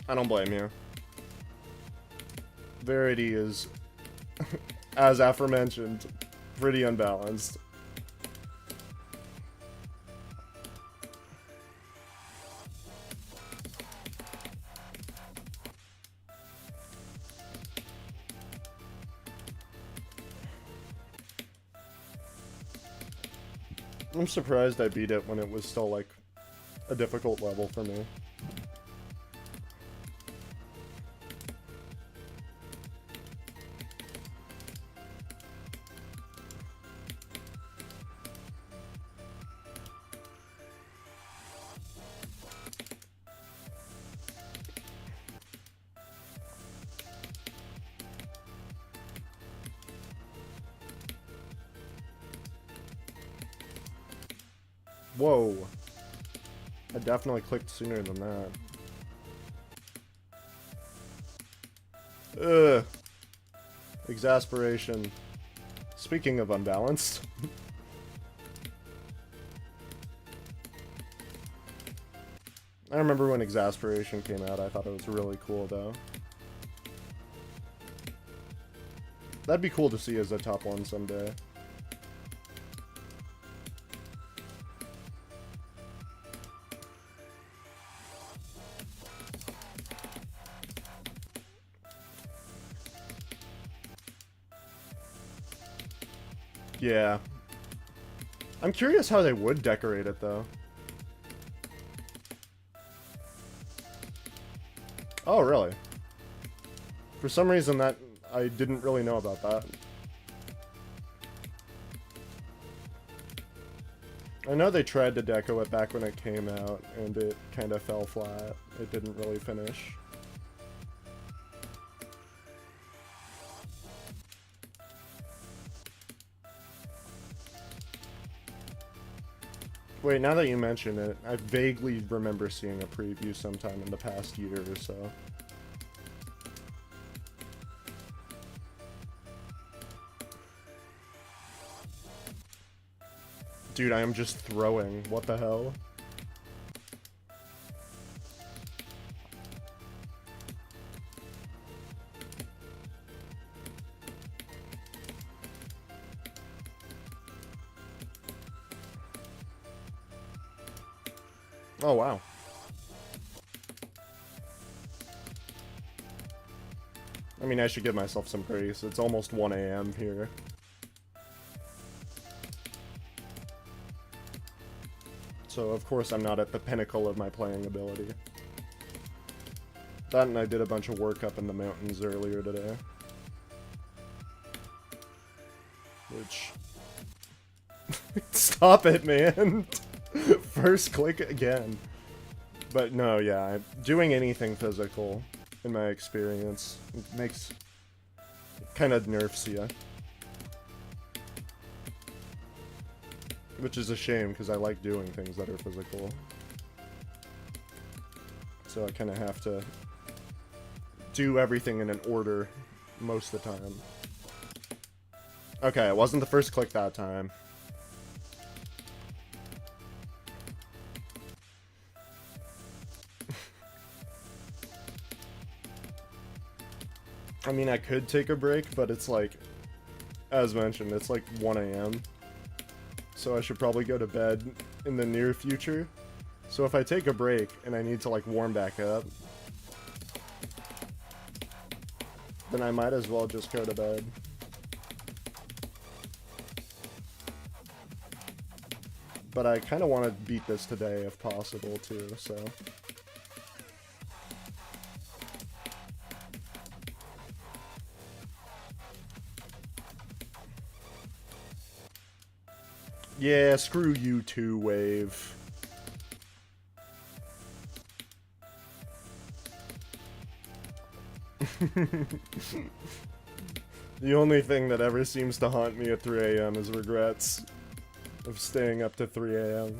I don't blame you. Verity is, as aforementioned, pretty unbalanced. I'm surprised I beat it when it was still, like, a difficult level for me. Whoa. I definitely clicked sooner than that. Ugh. Exasperation. Speaking of unbalanced. I remember when Exasperation came out, I thought it was really cool though. That'd be cool to see as a top one someday. Yeah. I'm curious how they would decorate it, though. Oh, really? For some reason that I didn't really know about that. I know they tried to deco it back when it came out, and it kind of fell flat. It didn't really finish. Wait, now that you mention it, I vaguely remember seeing a preview sometime in the past year or so. Dude, I am just throwing. What the hell? Oh, wow. I mean, I should give myself some grace. It's almost 1 AM here. So, of course, I'm not at the pinnacle of my playing ability. That and I did a bunch of work up in the mountains earlier today. Which... Stop it, man! First click again. But no, yeah, doing anything physical, in my experience, makes... kind of nerfs you. Which is a shame, because I like doing things that are physical. So I kind of have to do everything in an order most of the time. Okay, it wasn't the first click that time. I mean, I could take a break, but it's like, as mentioned, it's like 1 AM. So I should probably go to bed in the near future. So if I take a break and I need to like warm back up, then I might as well just go to bed. But I kind of want to beat this today if possible too, so... Yeah, screw you too, Wave. The only thing that ever seems to haunt me at 3 AM is regrets of staying up to 3 AM.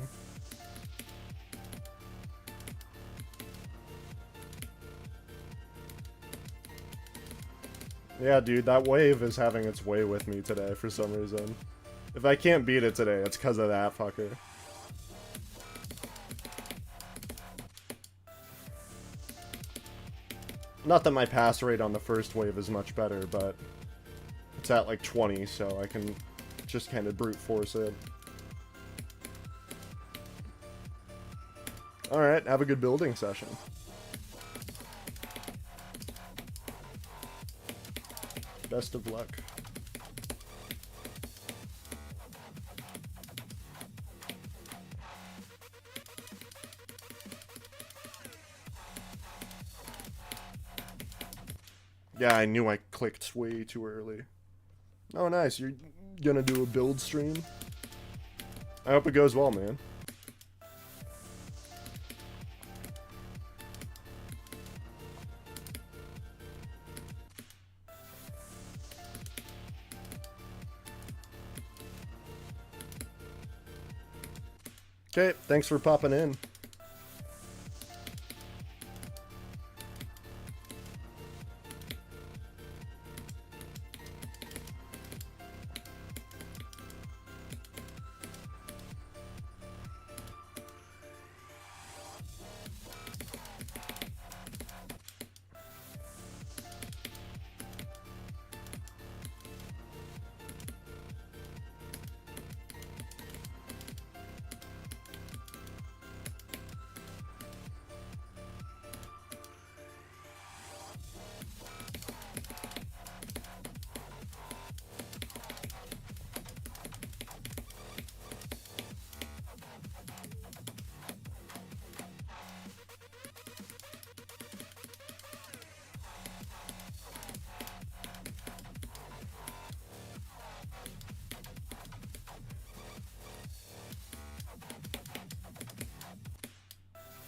Yeah, dude, that wave is having its way with me today for some reason. If I can't beat it today, it's because of that fucker. Not that my pass rate on the first wave is much better, but it's at like 20, so I can just kind of brute force it. Alright, have a good building session. Best of luck. Yeah, I knew I clicked way too early. Oh, nice. You're gonna do a build stream? I hope it goes well, man. Okay, thanks for popping in.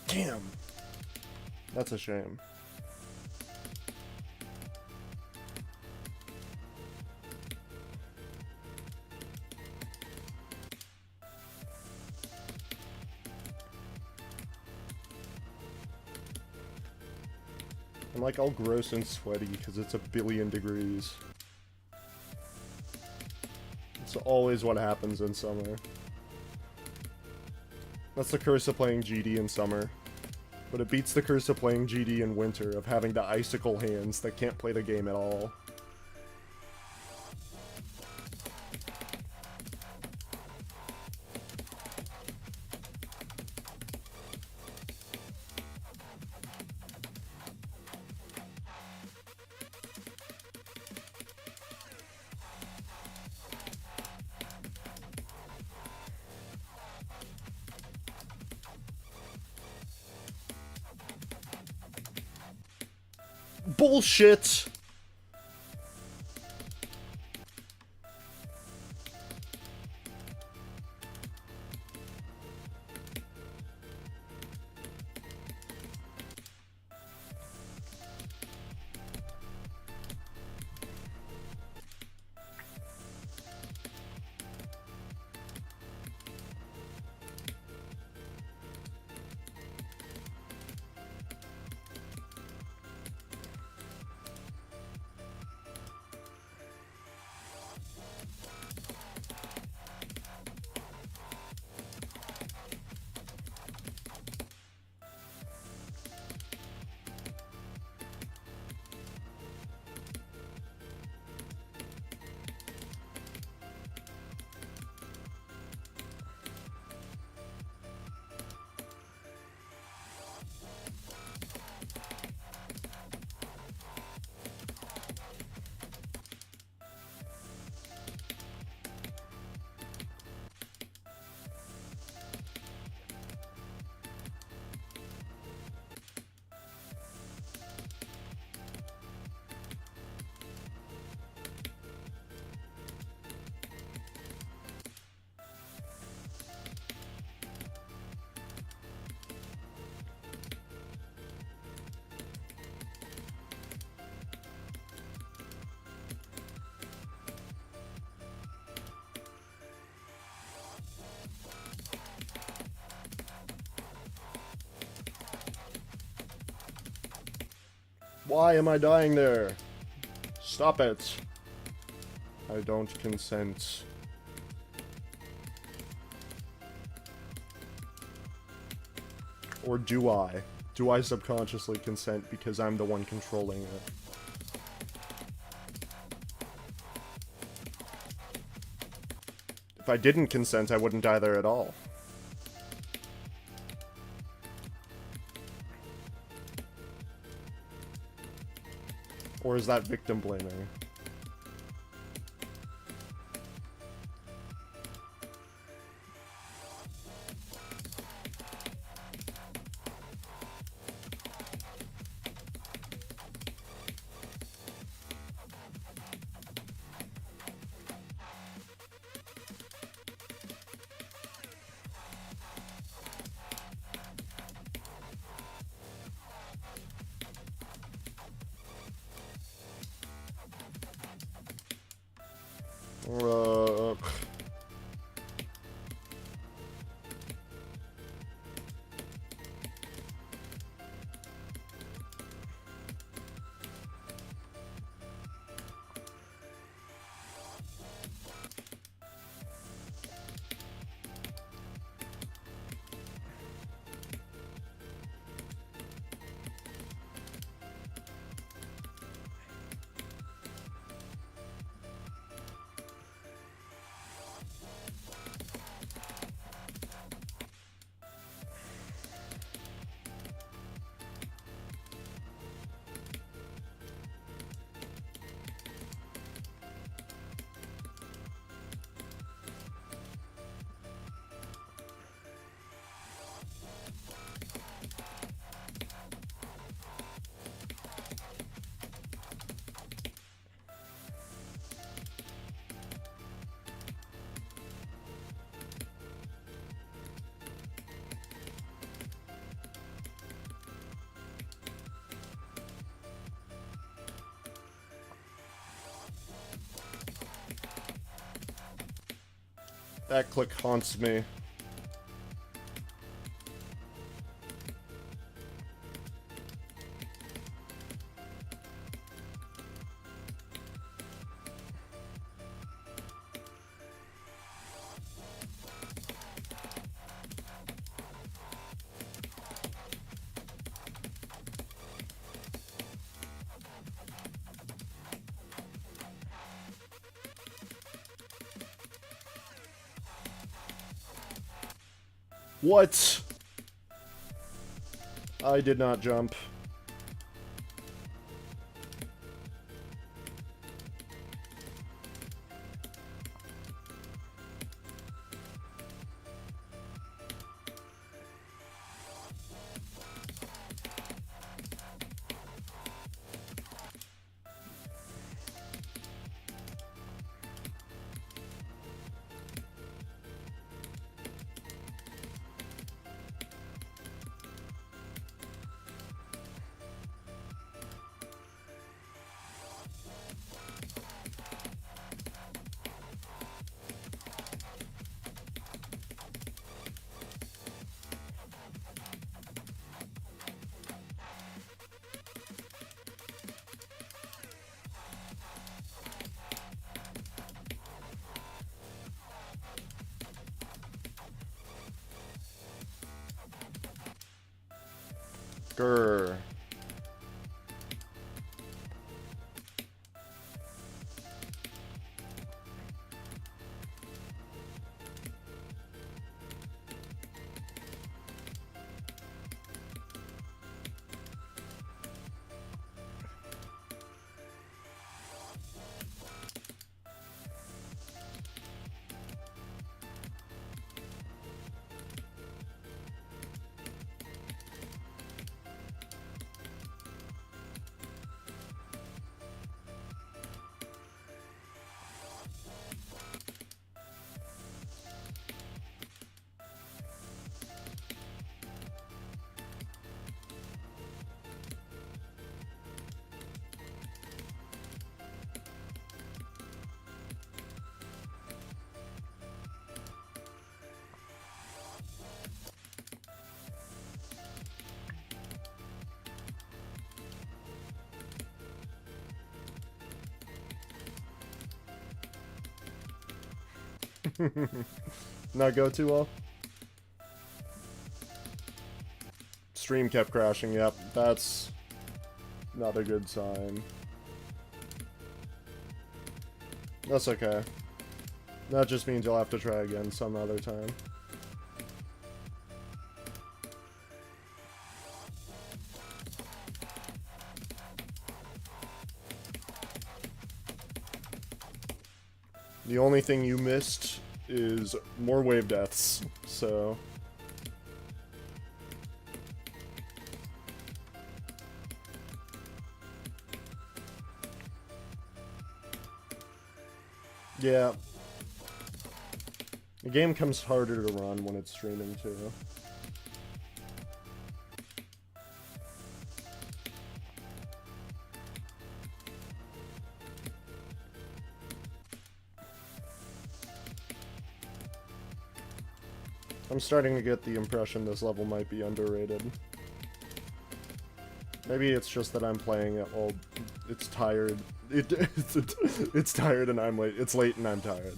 Damn. That's a shame. I'm like all gross and sweaty because it's 1,000,000,000 degrees. It's always what happens in summer. That's the curse of playing GD in summer. But it beats the curse of playing GD in winter, of having the icicle hands that can't play the game at all. Bullshit! Why am I dying there? Stop it. I don't consent. Or do I? Do I subconsciously consent because I'm the one controlling it? If I didn't consent, I wouldn't die there at all. Or is that victim blaming? Uh, that click haunts me. What? I did not jump. Grr. Not go too well. stream kept crashing. Yep, that's not a good sign. That's okay. That just means you'll have to try again some other time. The only thing you missed is more wave deaths, so... Yeah. The game comes harder to run when it's streaming, too. I'm starting to get the impression this level might be underrated. Maybe it's just that I'm playing it while it's tired. It's tired and I'm late. It's late and I'm tired.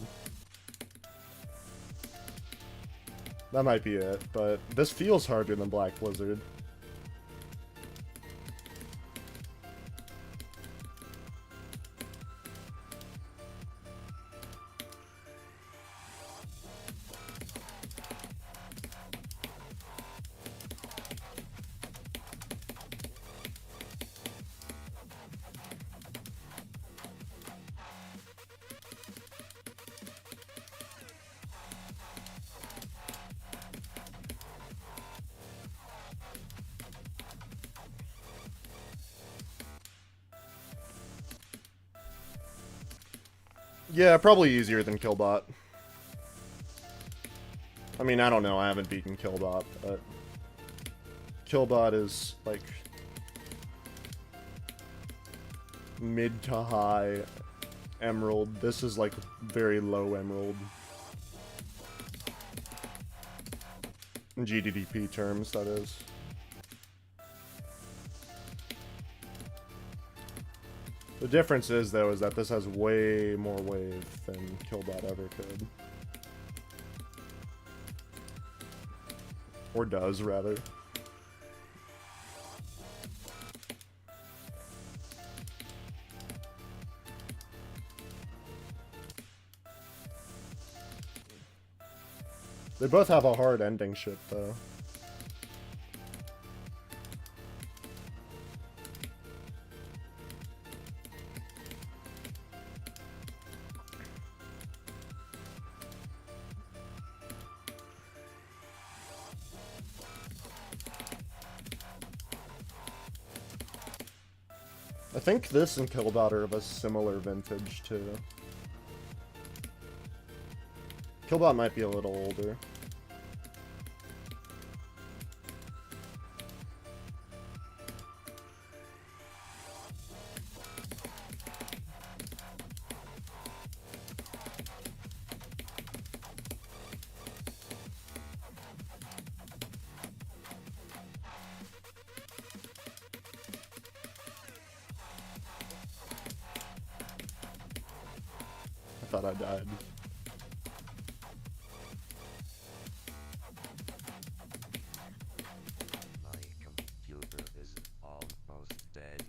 That might be it, but this feels harder than Black Blizzard. Yeah, probably easier than Killbot. I mean, I don't know, I haven't beaten Killbot, but... Killbot is, like... mid to high Emerald. This is, like, very low Emerald. In GDDP terms, that is. The difference is, though, is that this has way more wave than Killbot ever could. Or does, rather. They both have a hard ending ship, though. I think this and Killbot are of a similar vintage, too. Killbot might be a little older. I thought I died. My computer is almost dead.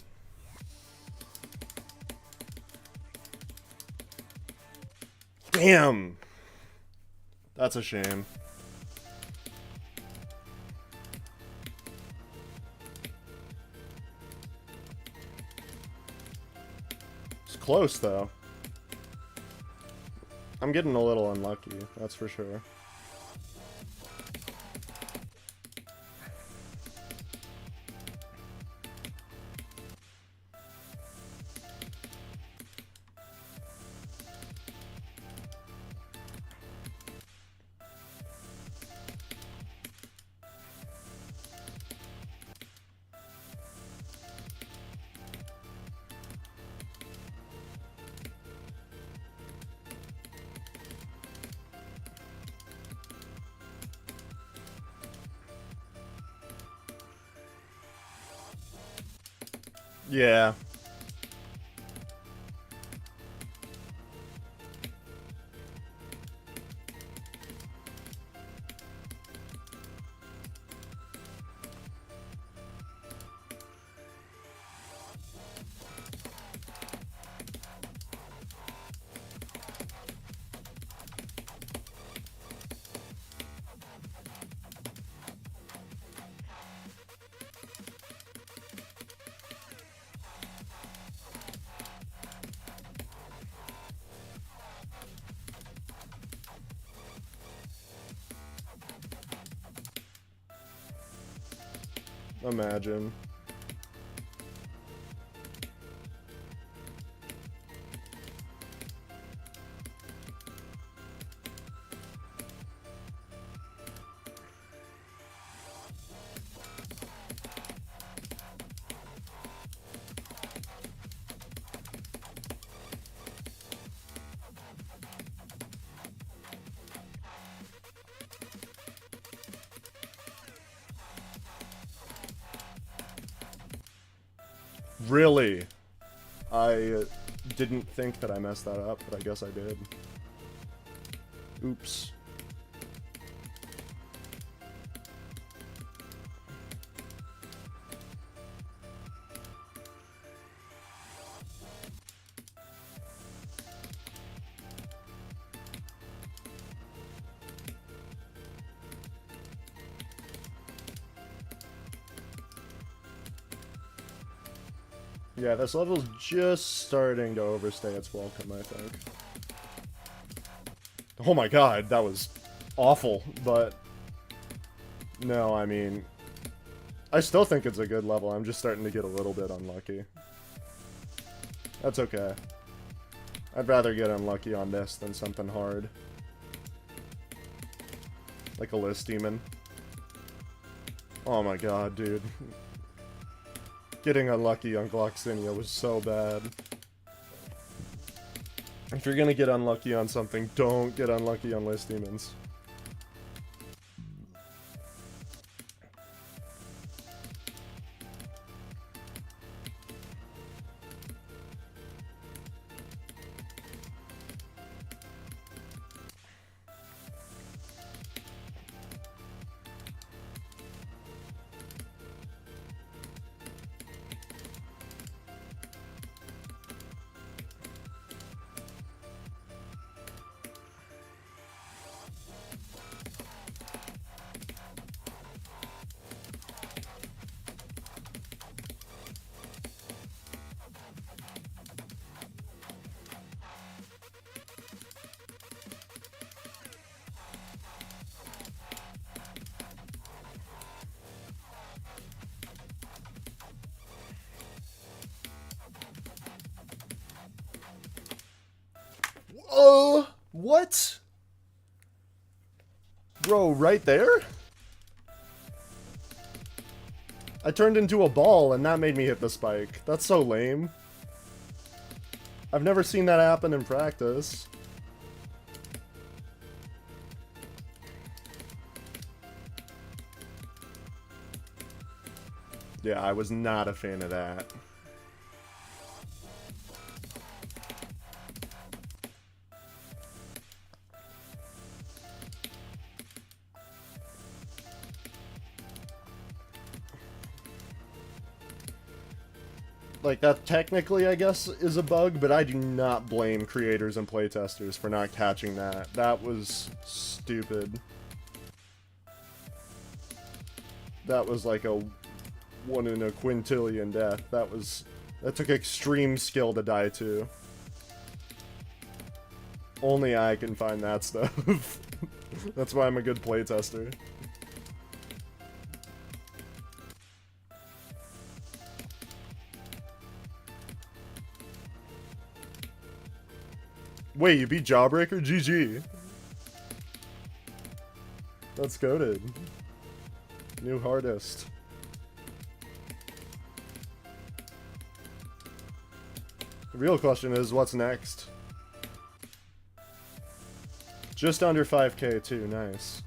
Damn! That's a shame. It's close, though. I'm getting a little unlucky, that's for sure. Yeah. Imagine. Really? I didn't think that I messed that up, but I guess I did. Oops. Yeah, this level's just starting to overstay its welcome, I think. Oh my god, that was awful, but... No, I mean... I still think it's a good level, I'm just starting to get a little bit unlucky. That's okay. I'd rather get unlucky on this than something hard. Like a list demon. Oh my god, dude. Getting unlucky on Gloxinia was so bad. If you're gonna get unlucky on something, don't get unlucky on list demons. Oh, what? Bro, right there? I turned into a ball and that made me hit the spike. That's so lame. I've never seen that happen in practice. Yeah, I was not a fan of that. Like, that technically, I guess, is a bug, but I do not blame creators and playtesters for not catching that. That was stupid. That was like a 1 in a quintillion death. That took extreme skill to die to. Only I can find that stuff. That's why I'm a good playtester. Wait, you beat Jawbreaker? GG. That's goated. New hardest. The real question is, what's next? Just under 5k too, nice.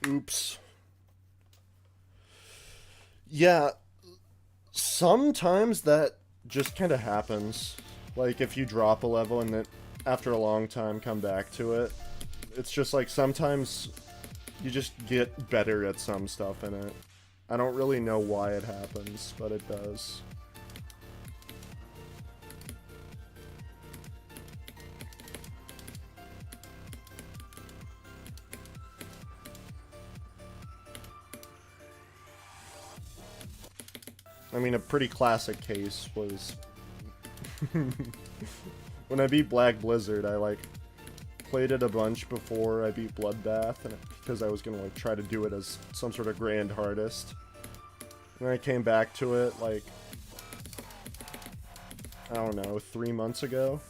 Oops. Yeah, sometimes that just kind of happens. Like, if you drop a level and then after a long time come back to it, it's just like sometimes you just get better at some stuff in it. I don't really know why it happens, but it does. I mean, a pretty classic case was when I beat Black Blizzard. I like played it a bunch before I beat Bloodbath, and because I was gonna like try to do it as some sort of grand hardest. And I came back to it like, I don't know, 3 months ago,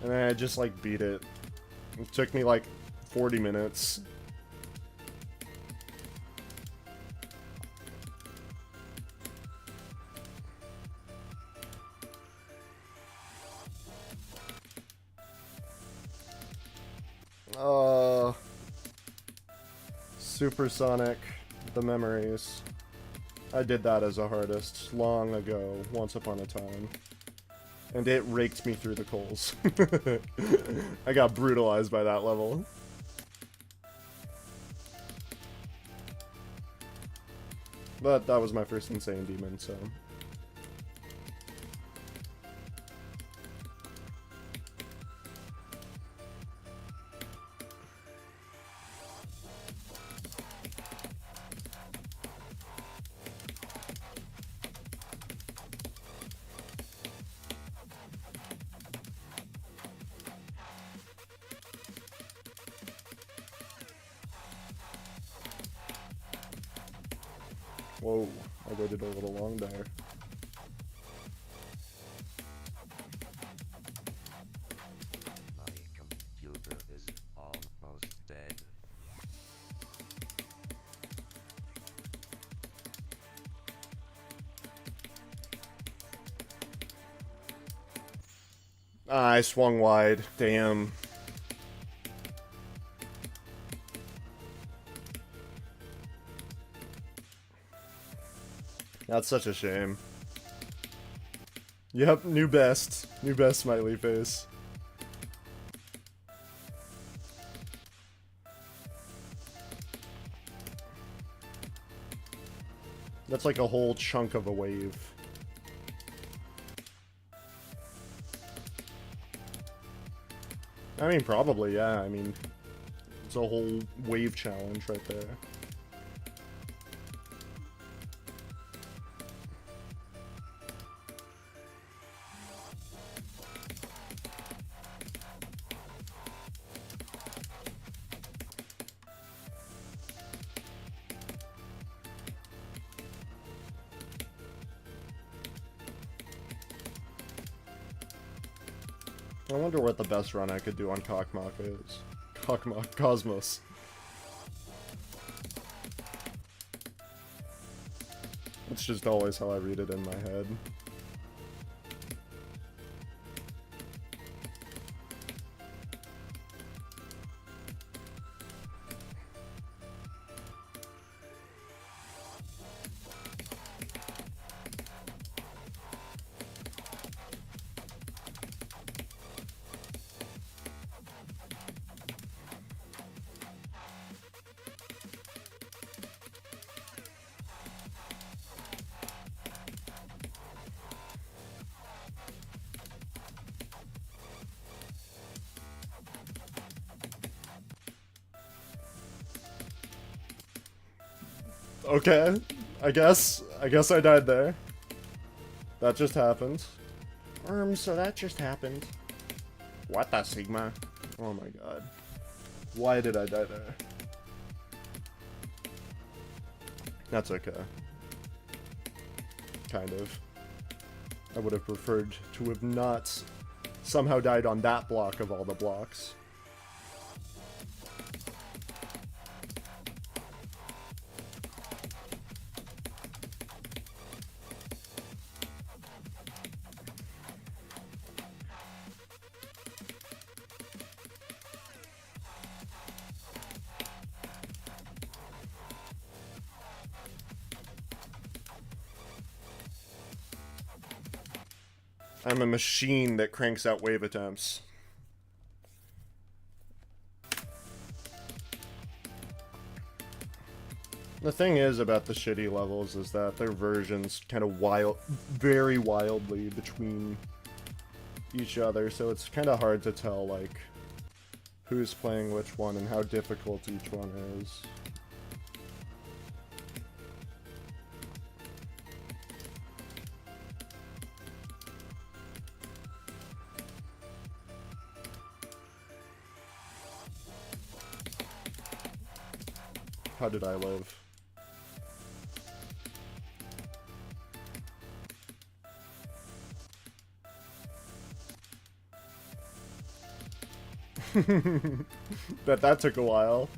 and then I just like beat it. It took me like 40 minutes. Supersonic, the memories. I did that as a hardest long ago, once upon a time. And it raked me through the coals. I got brutalized by that level. But that was my first Insane Demon, so... Whoa, I waited a little long there. My computer is almost dead. Ah, I swung wide. Damn. That's such a shame. Yep, new best. New best smiley face. That's like a whole chunk of a wave. I mean, probably, yeah. I mean, it's a whole wave challenge right there. I wonder what the best run I could do on Cockmock is. Cockmock Cosmos. It's just always how I read it in my head. Okay, I guess I died there. That just happened. So that just happened. What the Sigma? Oh my god. Why did I die there? That's okay. Kind of. I would have preferred to have not somehow died on that block of all the blocks. I'm a machine that cranks out wave attempts. The thing is about the shitty levels is that their versions kind of vary wildly between each other, so it's kind of hard to tell, like, who's playing which one and how difficult each one is. How did I live? Bet that took a while.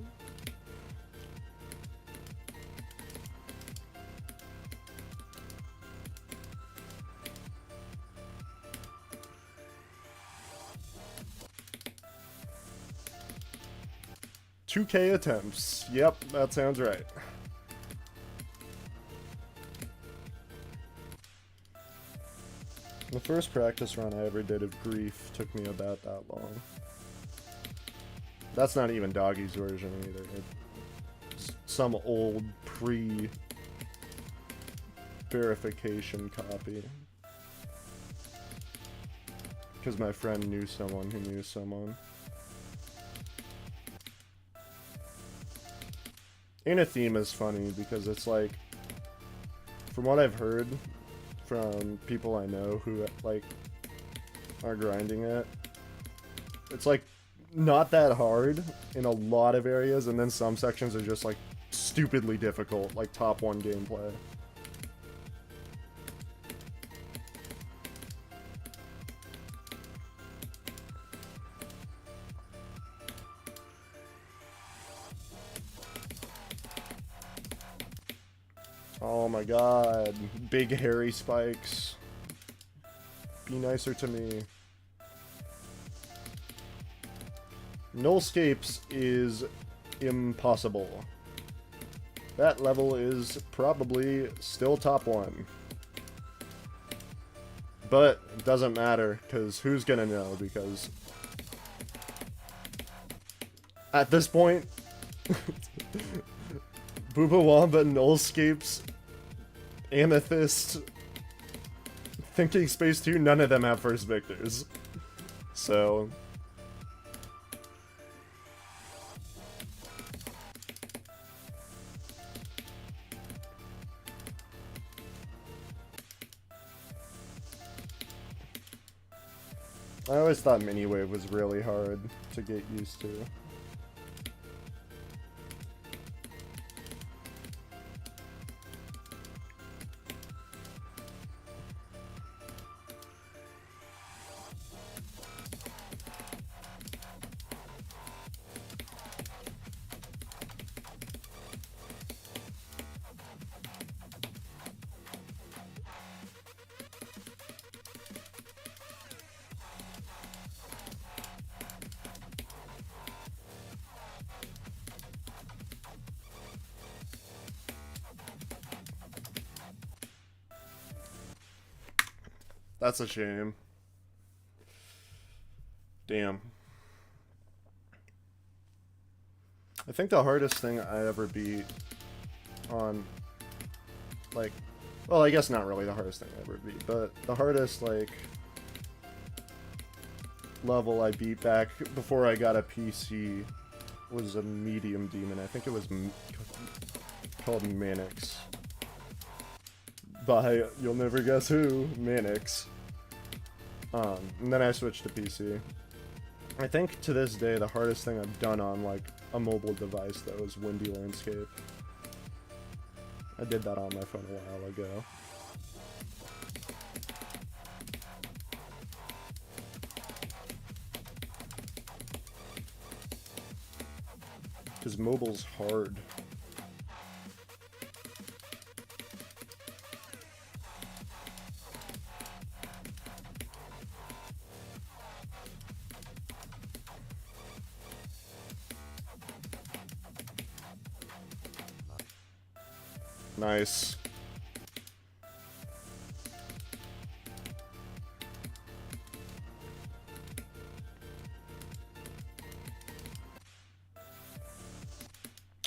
$2K attempts. Yep, that sounds right. The first practice run I ever did of Grief took me about that long. That's not even Doggy's version either. It's some old pre-verification copy. Because my friend knew someone who knew someone. Anathema is funny because it's like, from what I've heard from people I know who like are grinding it, it's like not that hard in a lot of areas, and then some sections are just like stupidly difficult, like top 1 gameplay. Oh my god, big hairy spikes. Be nicer to me. Nullscapes is impossible. That level is probably still top 1. But it doesn't matter, because who's gonna know, because at this point, Booba Wamba, Nullscapes, Amethyst, Thinking Space 2, none of them have first victors. So I always thought Miniwave was really hard to get used to. That's a shame. Damn. I think the hardest thing I ever beat on, like, well, I guess not really the hardest thing I ever beat, but the hardest, like, level I beat back before I got a PC was a medium demon. I think it was called Manix. By, you'll never guess who, Manix. And then I switched to PC. I think to this day the hardest thing I've done on like a mobile device though is Windy Landscape. I did that on my phone a while ago. Because mobile's hard. Nice.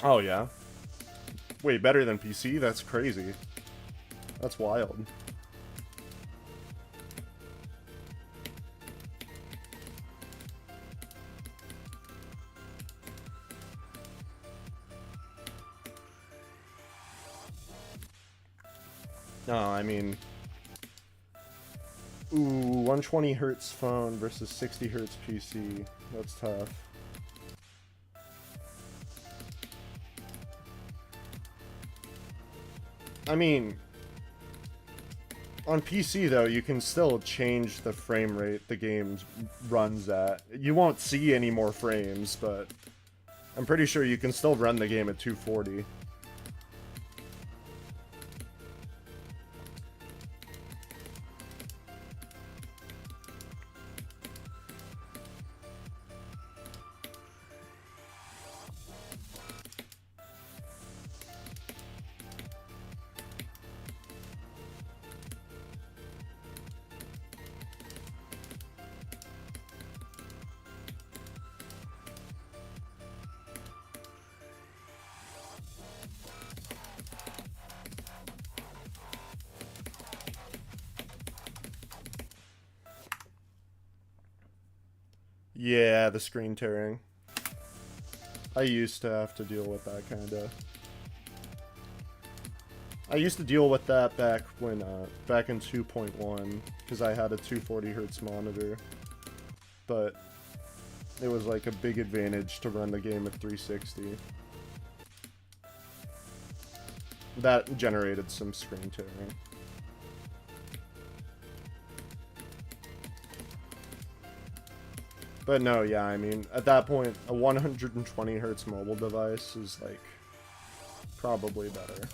Oh, yeah? Wait, better than PC? That's crazy. That's wild. No, I mean... Ooh, 120 hertz phone versus 60 hertz PC. That's tough. I mean... On PC, though, you can still change the frame rate the game runs at. You won't see any more frames, but... I'm pretty sure you can still run the game at 240. Yeah, the screen tearing. I used to have to deal with that, kinda. I used to deal with that back when, back in 2.1, because I had a 240 hertz monitor. But it was like a big advantage to run the game at 360. That generated some screen tearing. But no, yeah, I mean, at that point, a 120 hertz mobile device is, like, probably better.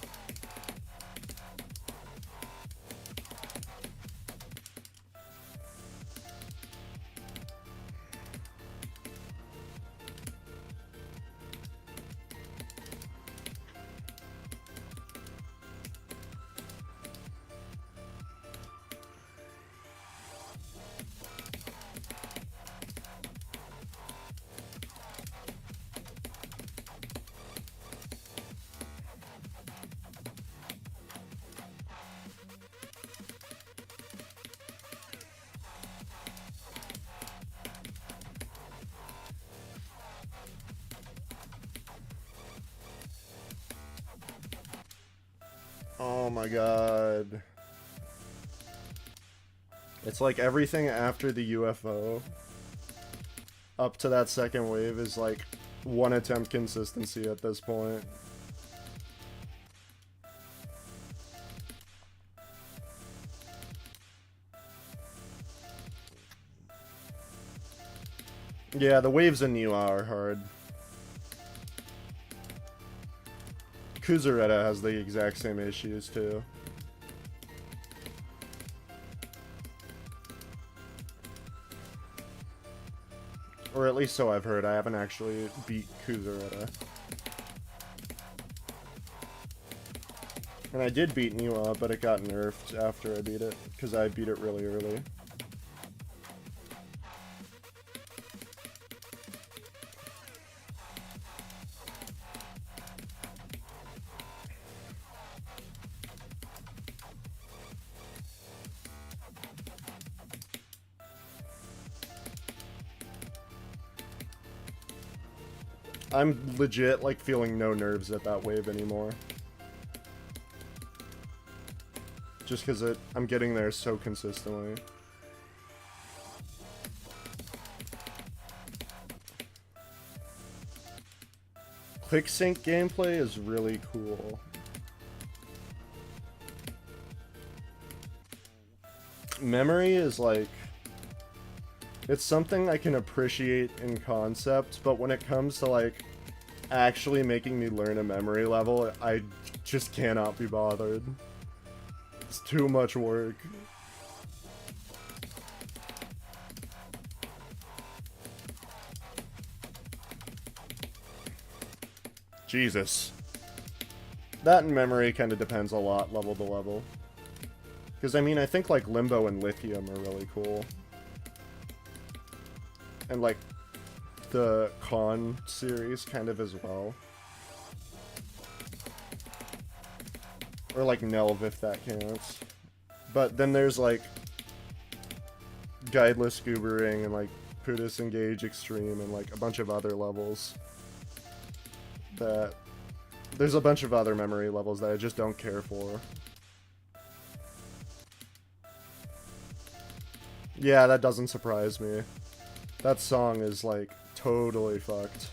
Oh my god. It's like everything after the UFO up to that second wave is like one attempt consistency at this point. Yeah, the waves in Niwa are hard. Kuzureta has the exact same issues too. Or at least so I've heard. I haven't actually beat Kuzureta. And I did beat Niwa, but it got nerfed after I beat it, because I beat it really early. I'm legit, like, feeling no nerves at that wave anymore. Just because I'm getting there so consistently. Click sync gameplay is really cool. Memory is like... It's something I can appreciate in concept, but when it comes to, like, actually making me learn a memory level, I just cannot be bothered. It's too much work. Jesus. That in memory kind of depends a lot, level to level. Because, I mean, I think, like, Limbo and Lithium are really cool. And, like, the Con series kind of as well. Or like Nelv if that counts. But then there's like Guideless Goobering and like Put Disengage Extreme and like a bunch of other levels that there's a bunch of other memory levels that I just don't care for. Yeah, that doesn't surprise me. That song is like totally fucked.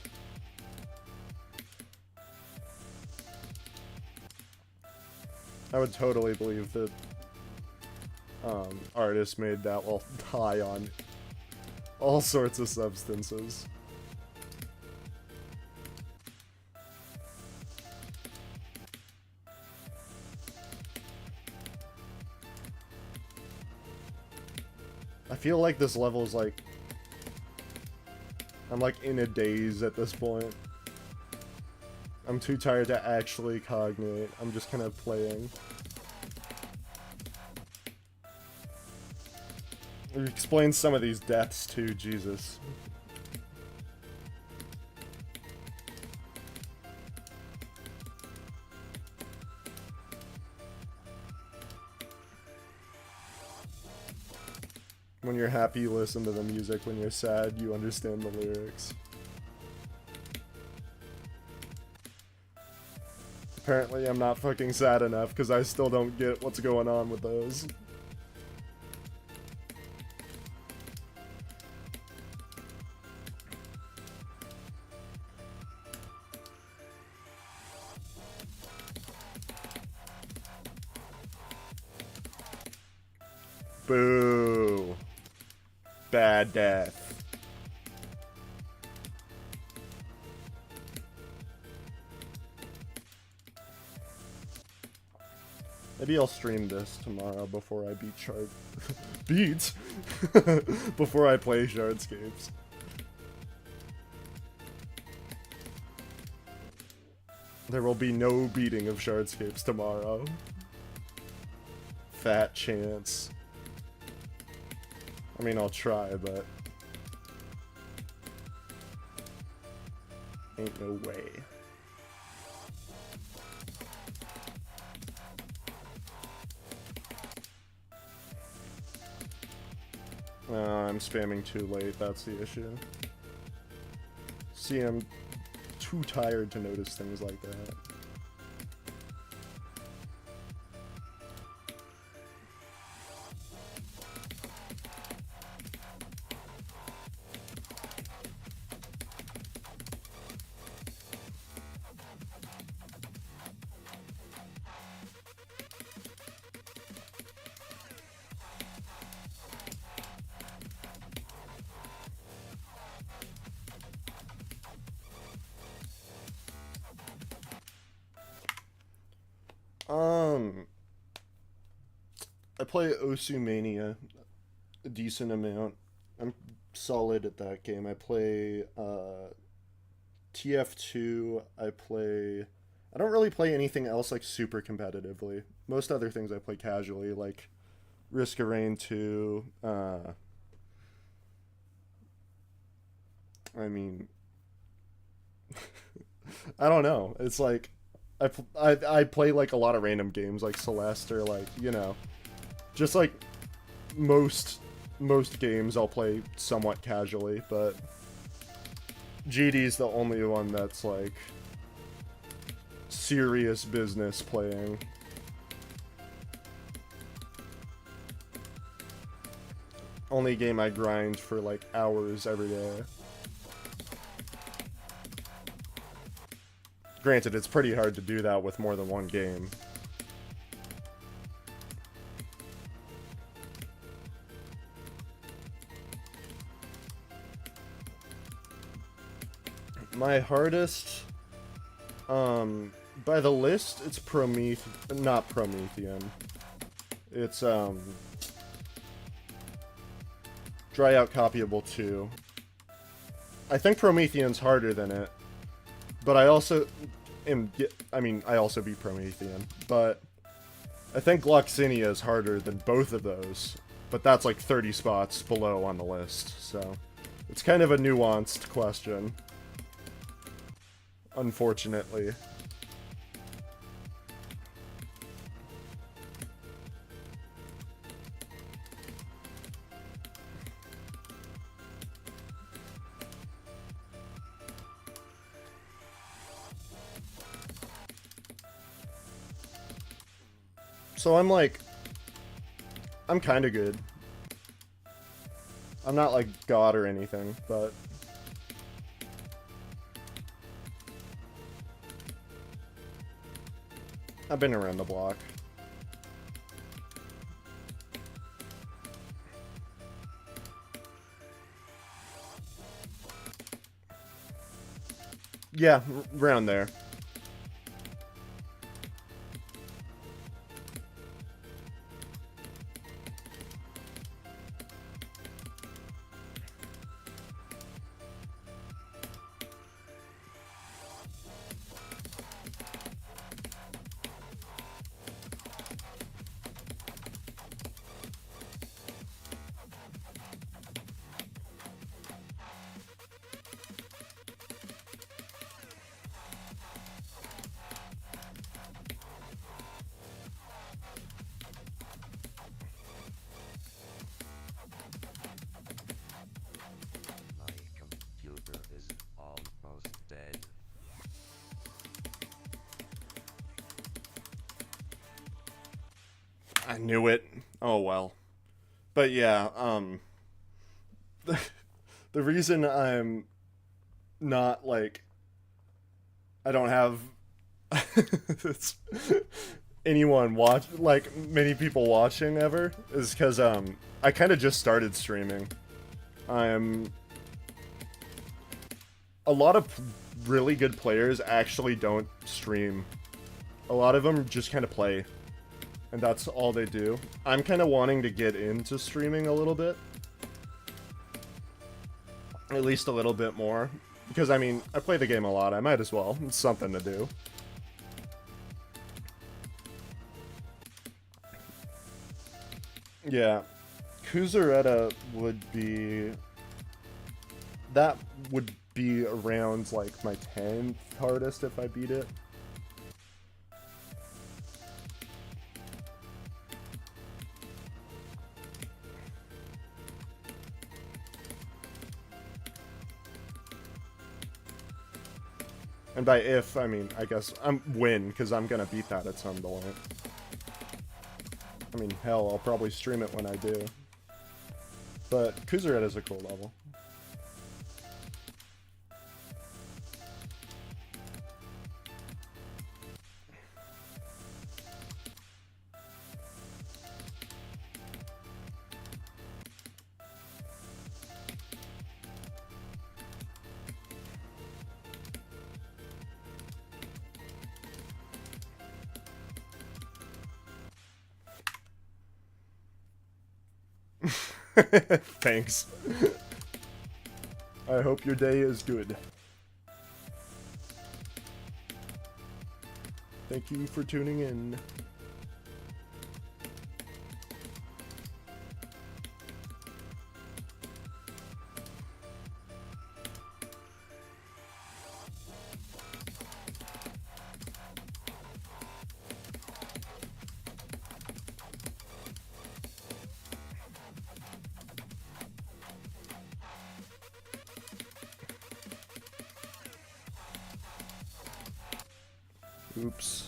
I would totally believe that artists made that while high on all sorts of substances. I feel like this level is like... I'm like in a daze at this point. I'm too tired to actually cognate. I'm just kind of playing. Explain some of these deaths too, Jesus. When you're happy, you listen to the music. When you're sad, you understand the lyrics. Apparently, I'm not fucking sad enough because I still don't get what's going on with those. Boo. Bad death. Maybe I'll stream this tomorrow before I beat Shard... beat? Before I play Shardscapes. There will be no beating of Shardscapes tomorrow. Fat chance. I mean, I'll try, but... ain't no way. I'm spamming too late, that's the issue. See, I'm too tired to notice things like that. I play Osumania a decent amount. I'm solid at that game. I play TF2. I don't really play anything else like super competitively. Most other things I play casually, like Risk of Rain 2. I mean, I don't know. It's like I play like a lot of random games like Celeste or like, you know, just like most games I'll play somewhat casually, but GD's the only one that's like serious business playing. Only game I grind for like hours every day. Granted, it's pretty hard to do that with more than one game. My hardest, by the list, it's not Promethean. It's, Dry Out Copyable 2. I think Promethean's harder than it, but I also I also beat Promethean, but I think Gloxinia is harder than both of those, but that's like 30 spots below on the list, so it's kind of a nuanced question. Unfortunately. So I'm like, I'm kind of good. I'm not like God or anything, but I've been around the block. Yeah, around there. My computer is almost dead. I knew it. Oh well. But yeah, the reason I'm not like I don't have it's anyone watch like many people watching ever is because I kind of just started streaming. I'm a lot of really good players actually don't stream. A lot of them just kind of play, and that's all they do. I'm kind of wanting to get into streaming a little bit, at least a little bit more, because I mean I play the game a lot. I might as well. It's something to do. Yeah, Kuzaretta would be... That would be around, like, my 10th hardest if I beat it. And by if, I mean, I guess, I'm win, because I'm gonna beat that at some point. I mean, hell, I'll probably stream it when I do. But Kuzaretta is a cool level. Thanks. I hope your day is good. Thank you for tuning in. Oops.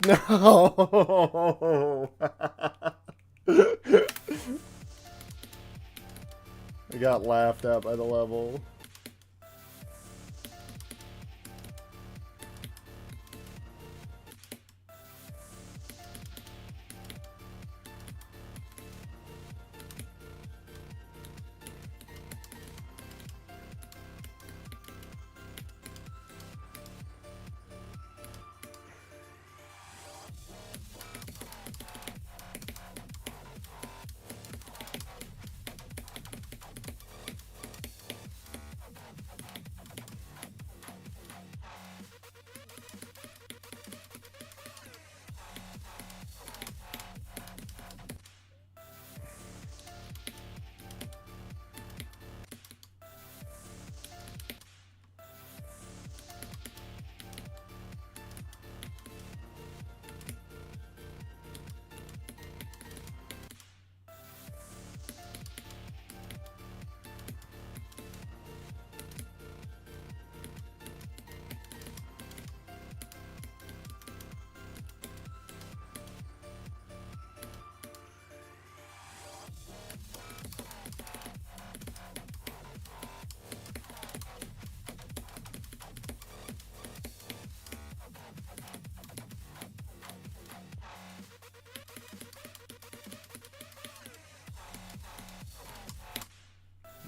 No! I got laughed at by the level.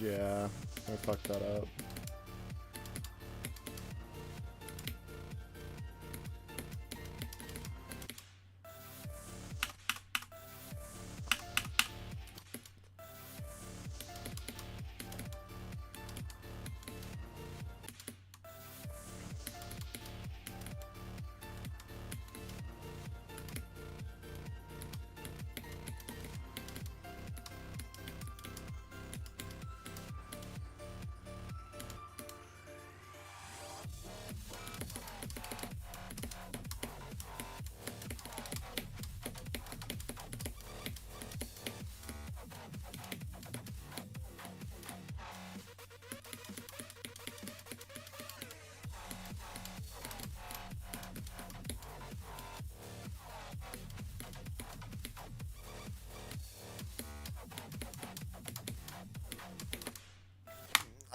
Yeah, I fucked that up.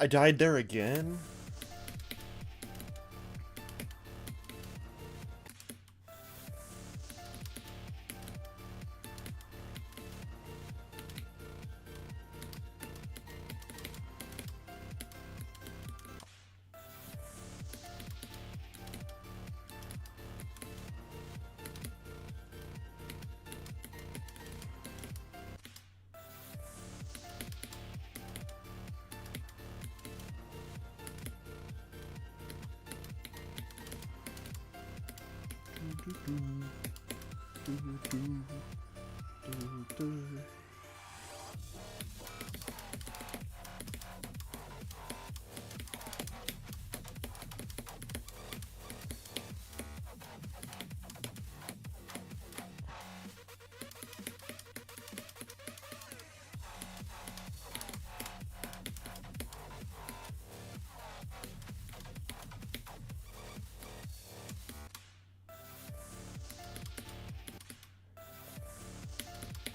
I died there again?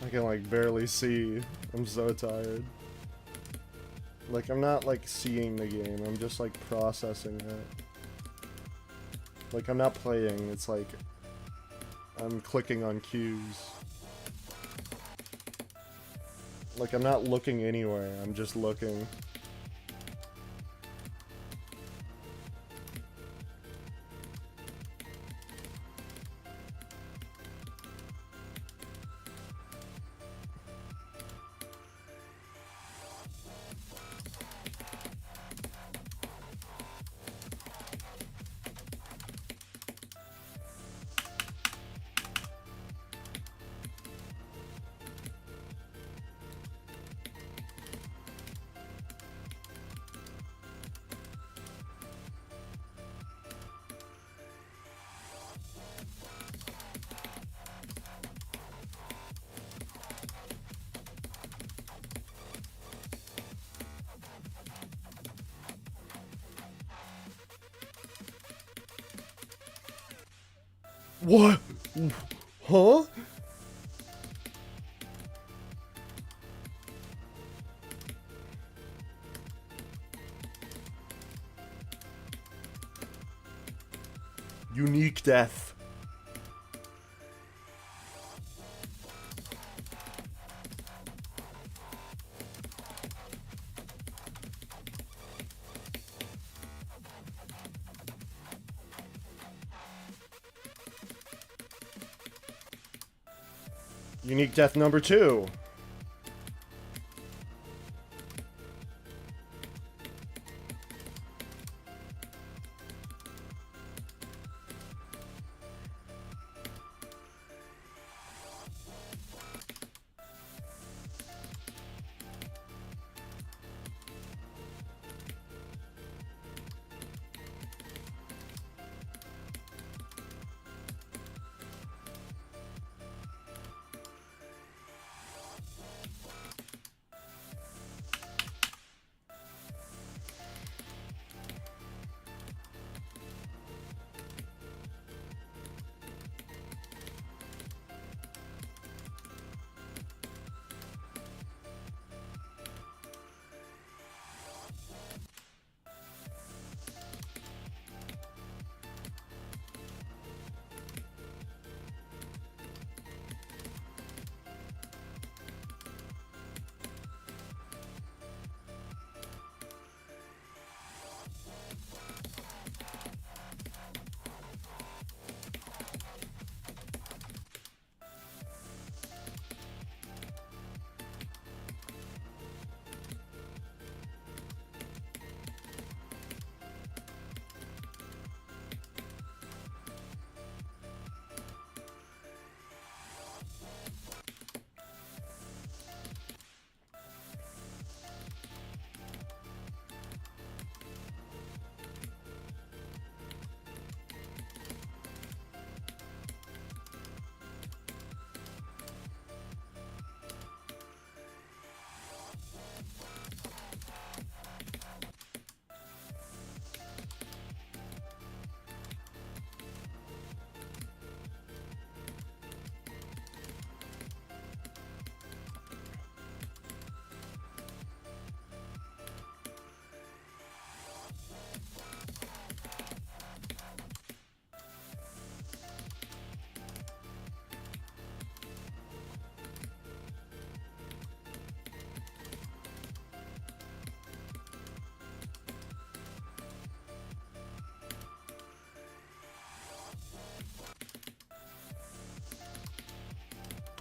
I can like barely see. I'm so tired. Like I'm not like seeing the game, I'm just like processing it. Like I'm not playing, it's like I'm clicking on cues. Like I'm not looking anywhere, I'm just looking. What? Huh? Unique death. Unique death number 2.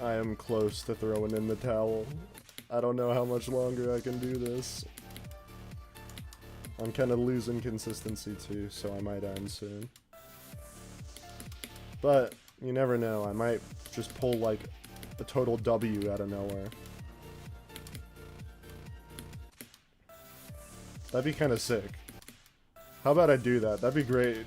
I am close to throwing in the towel. I don't know how much longer I can do this. I'm kind of losing consistency too, so I might end soon. But, you never know, I might just pull like a total W out of nowhere. That'd be kind of sick. How about I do that? That'd be great.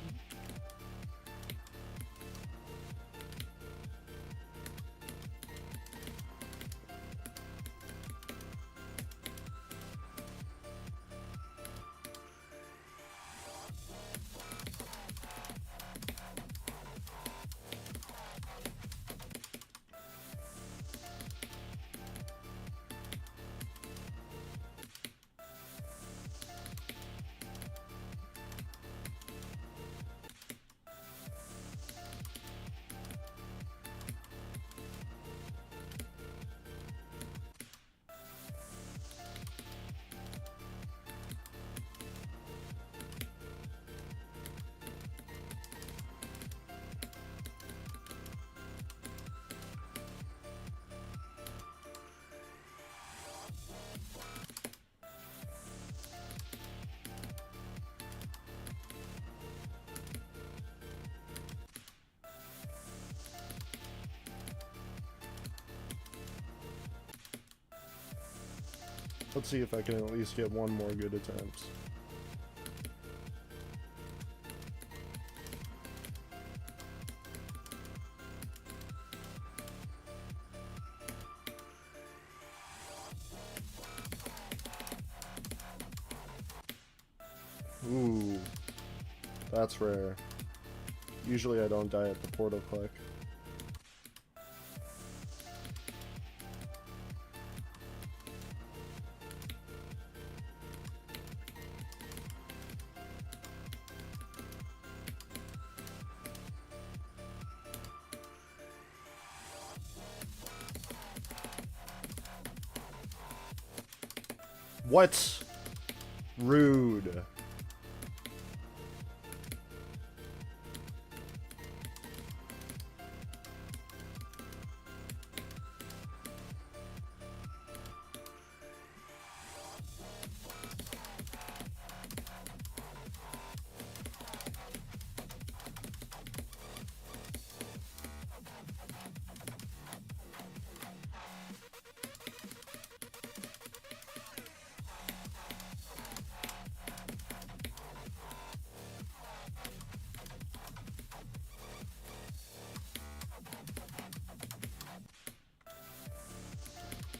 Let's see if I can at least get one more good attempt. Ooh, that's rare. Usually I don't die at the portal click. What? Rude.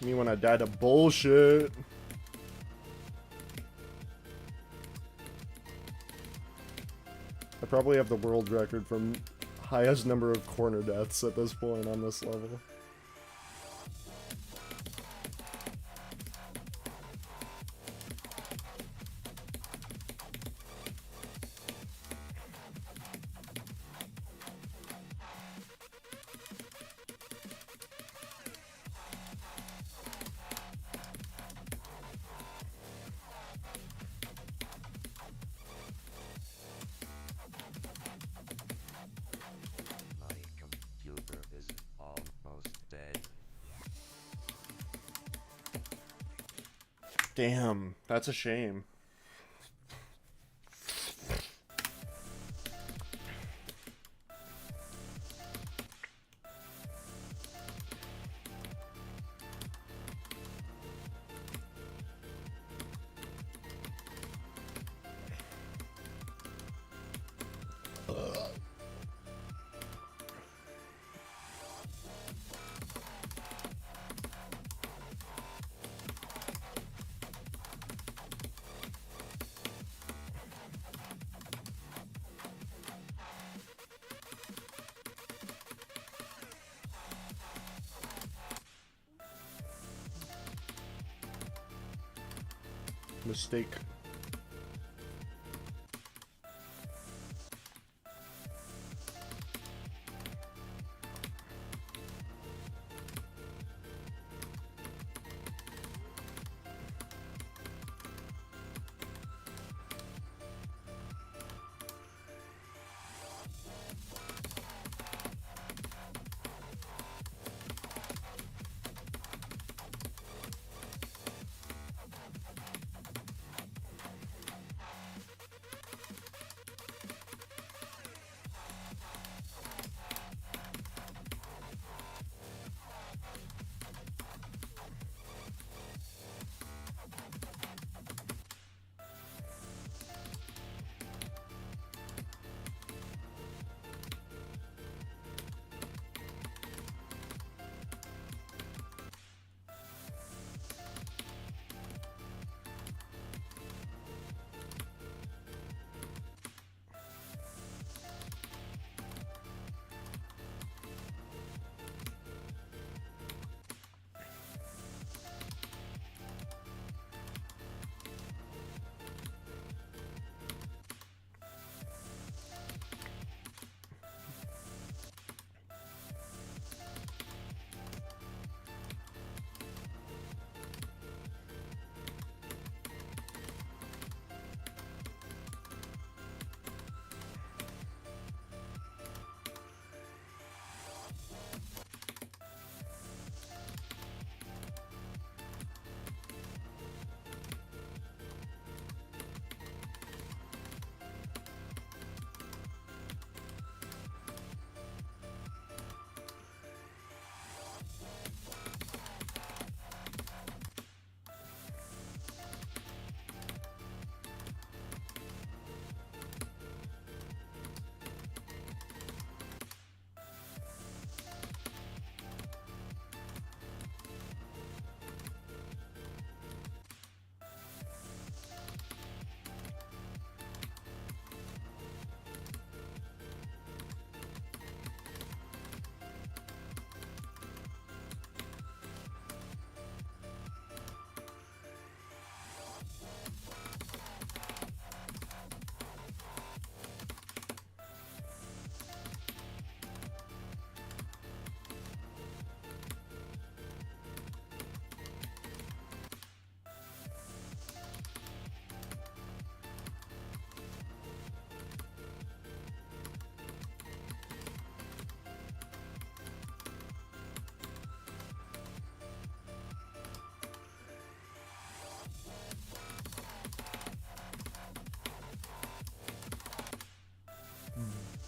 Me when I died of bullshit. I probably have the world record from highest number of corner deaths at this point on this level. My computer is almost dead. Damn, that's a shame. Mistake.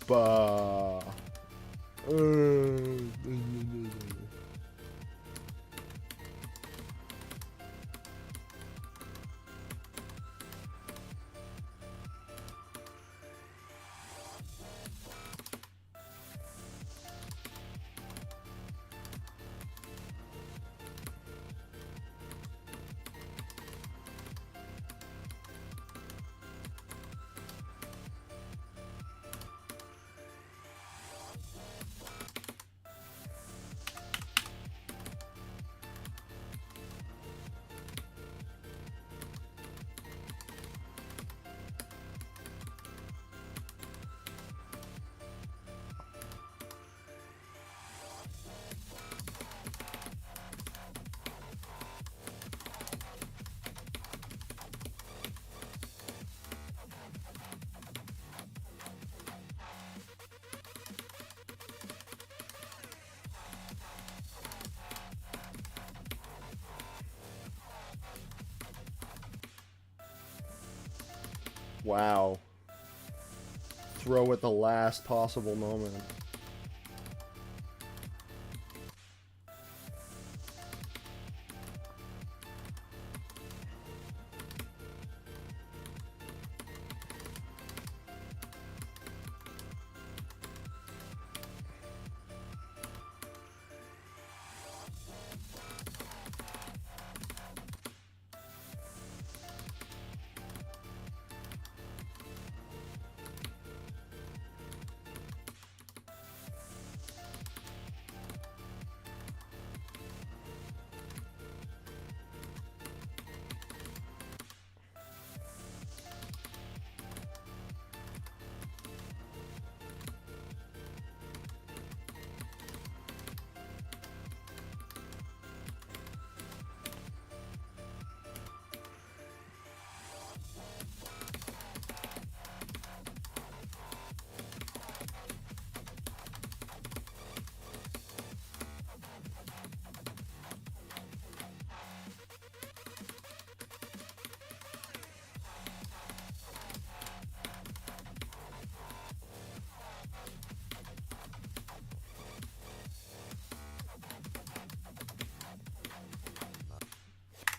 Bah. Wow. Throw at the last possible moment.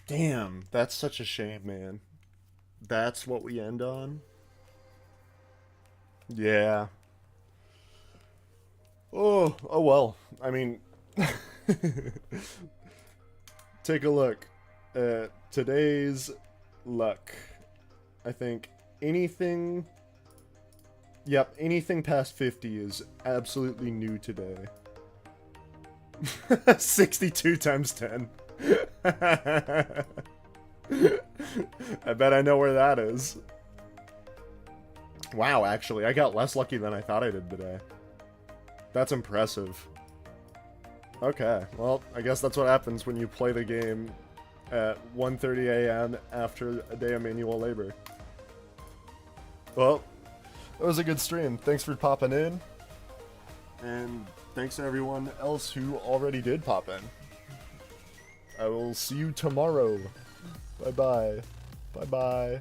Damn, that's such a shame, man. That's what we end on? Yeah. Oh well. I mean, take a look at today's luck. I think anything... Yep, anything past 50 is absolutely new today. 62 times 10. I bet I know where that is. Wow, actually, I got less lucky than I thought I did today. That's impressive. Okay, well, I guess that's what happens when you play the game at 1:30 a.m. after a day of manual labor. Well, that was a good stream. Thanks for popping in. And thanks to everyone else who already did pop in. I will see you tomorrow. Bye-bye. Bye-bye.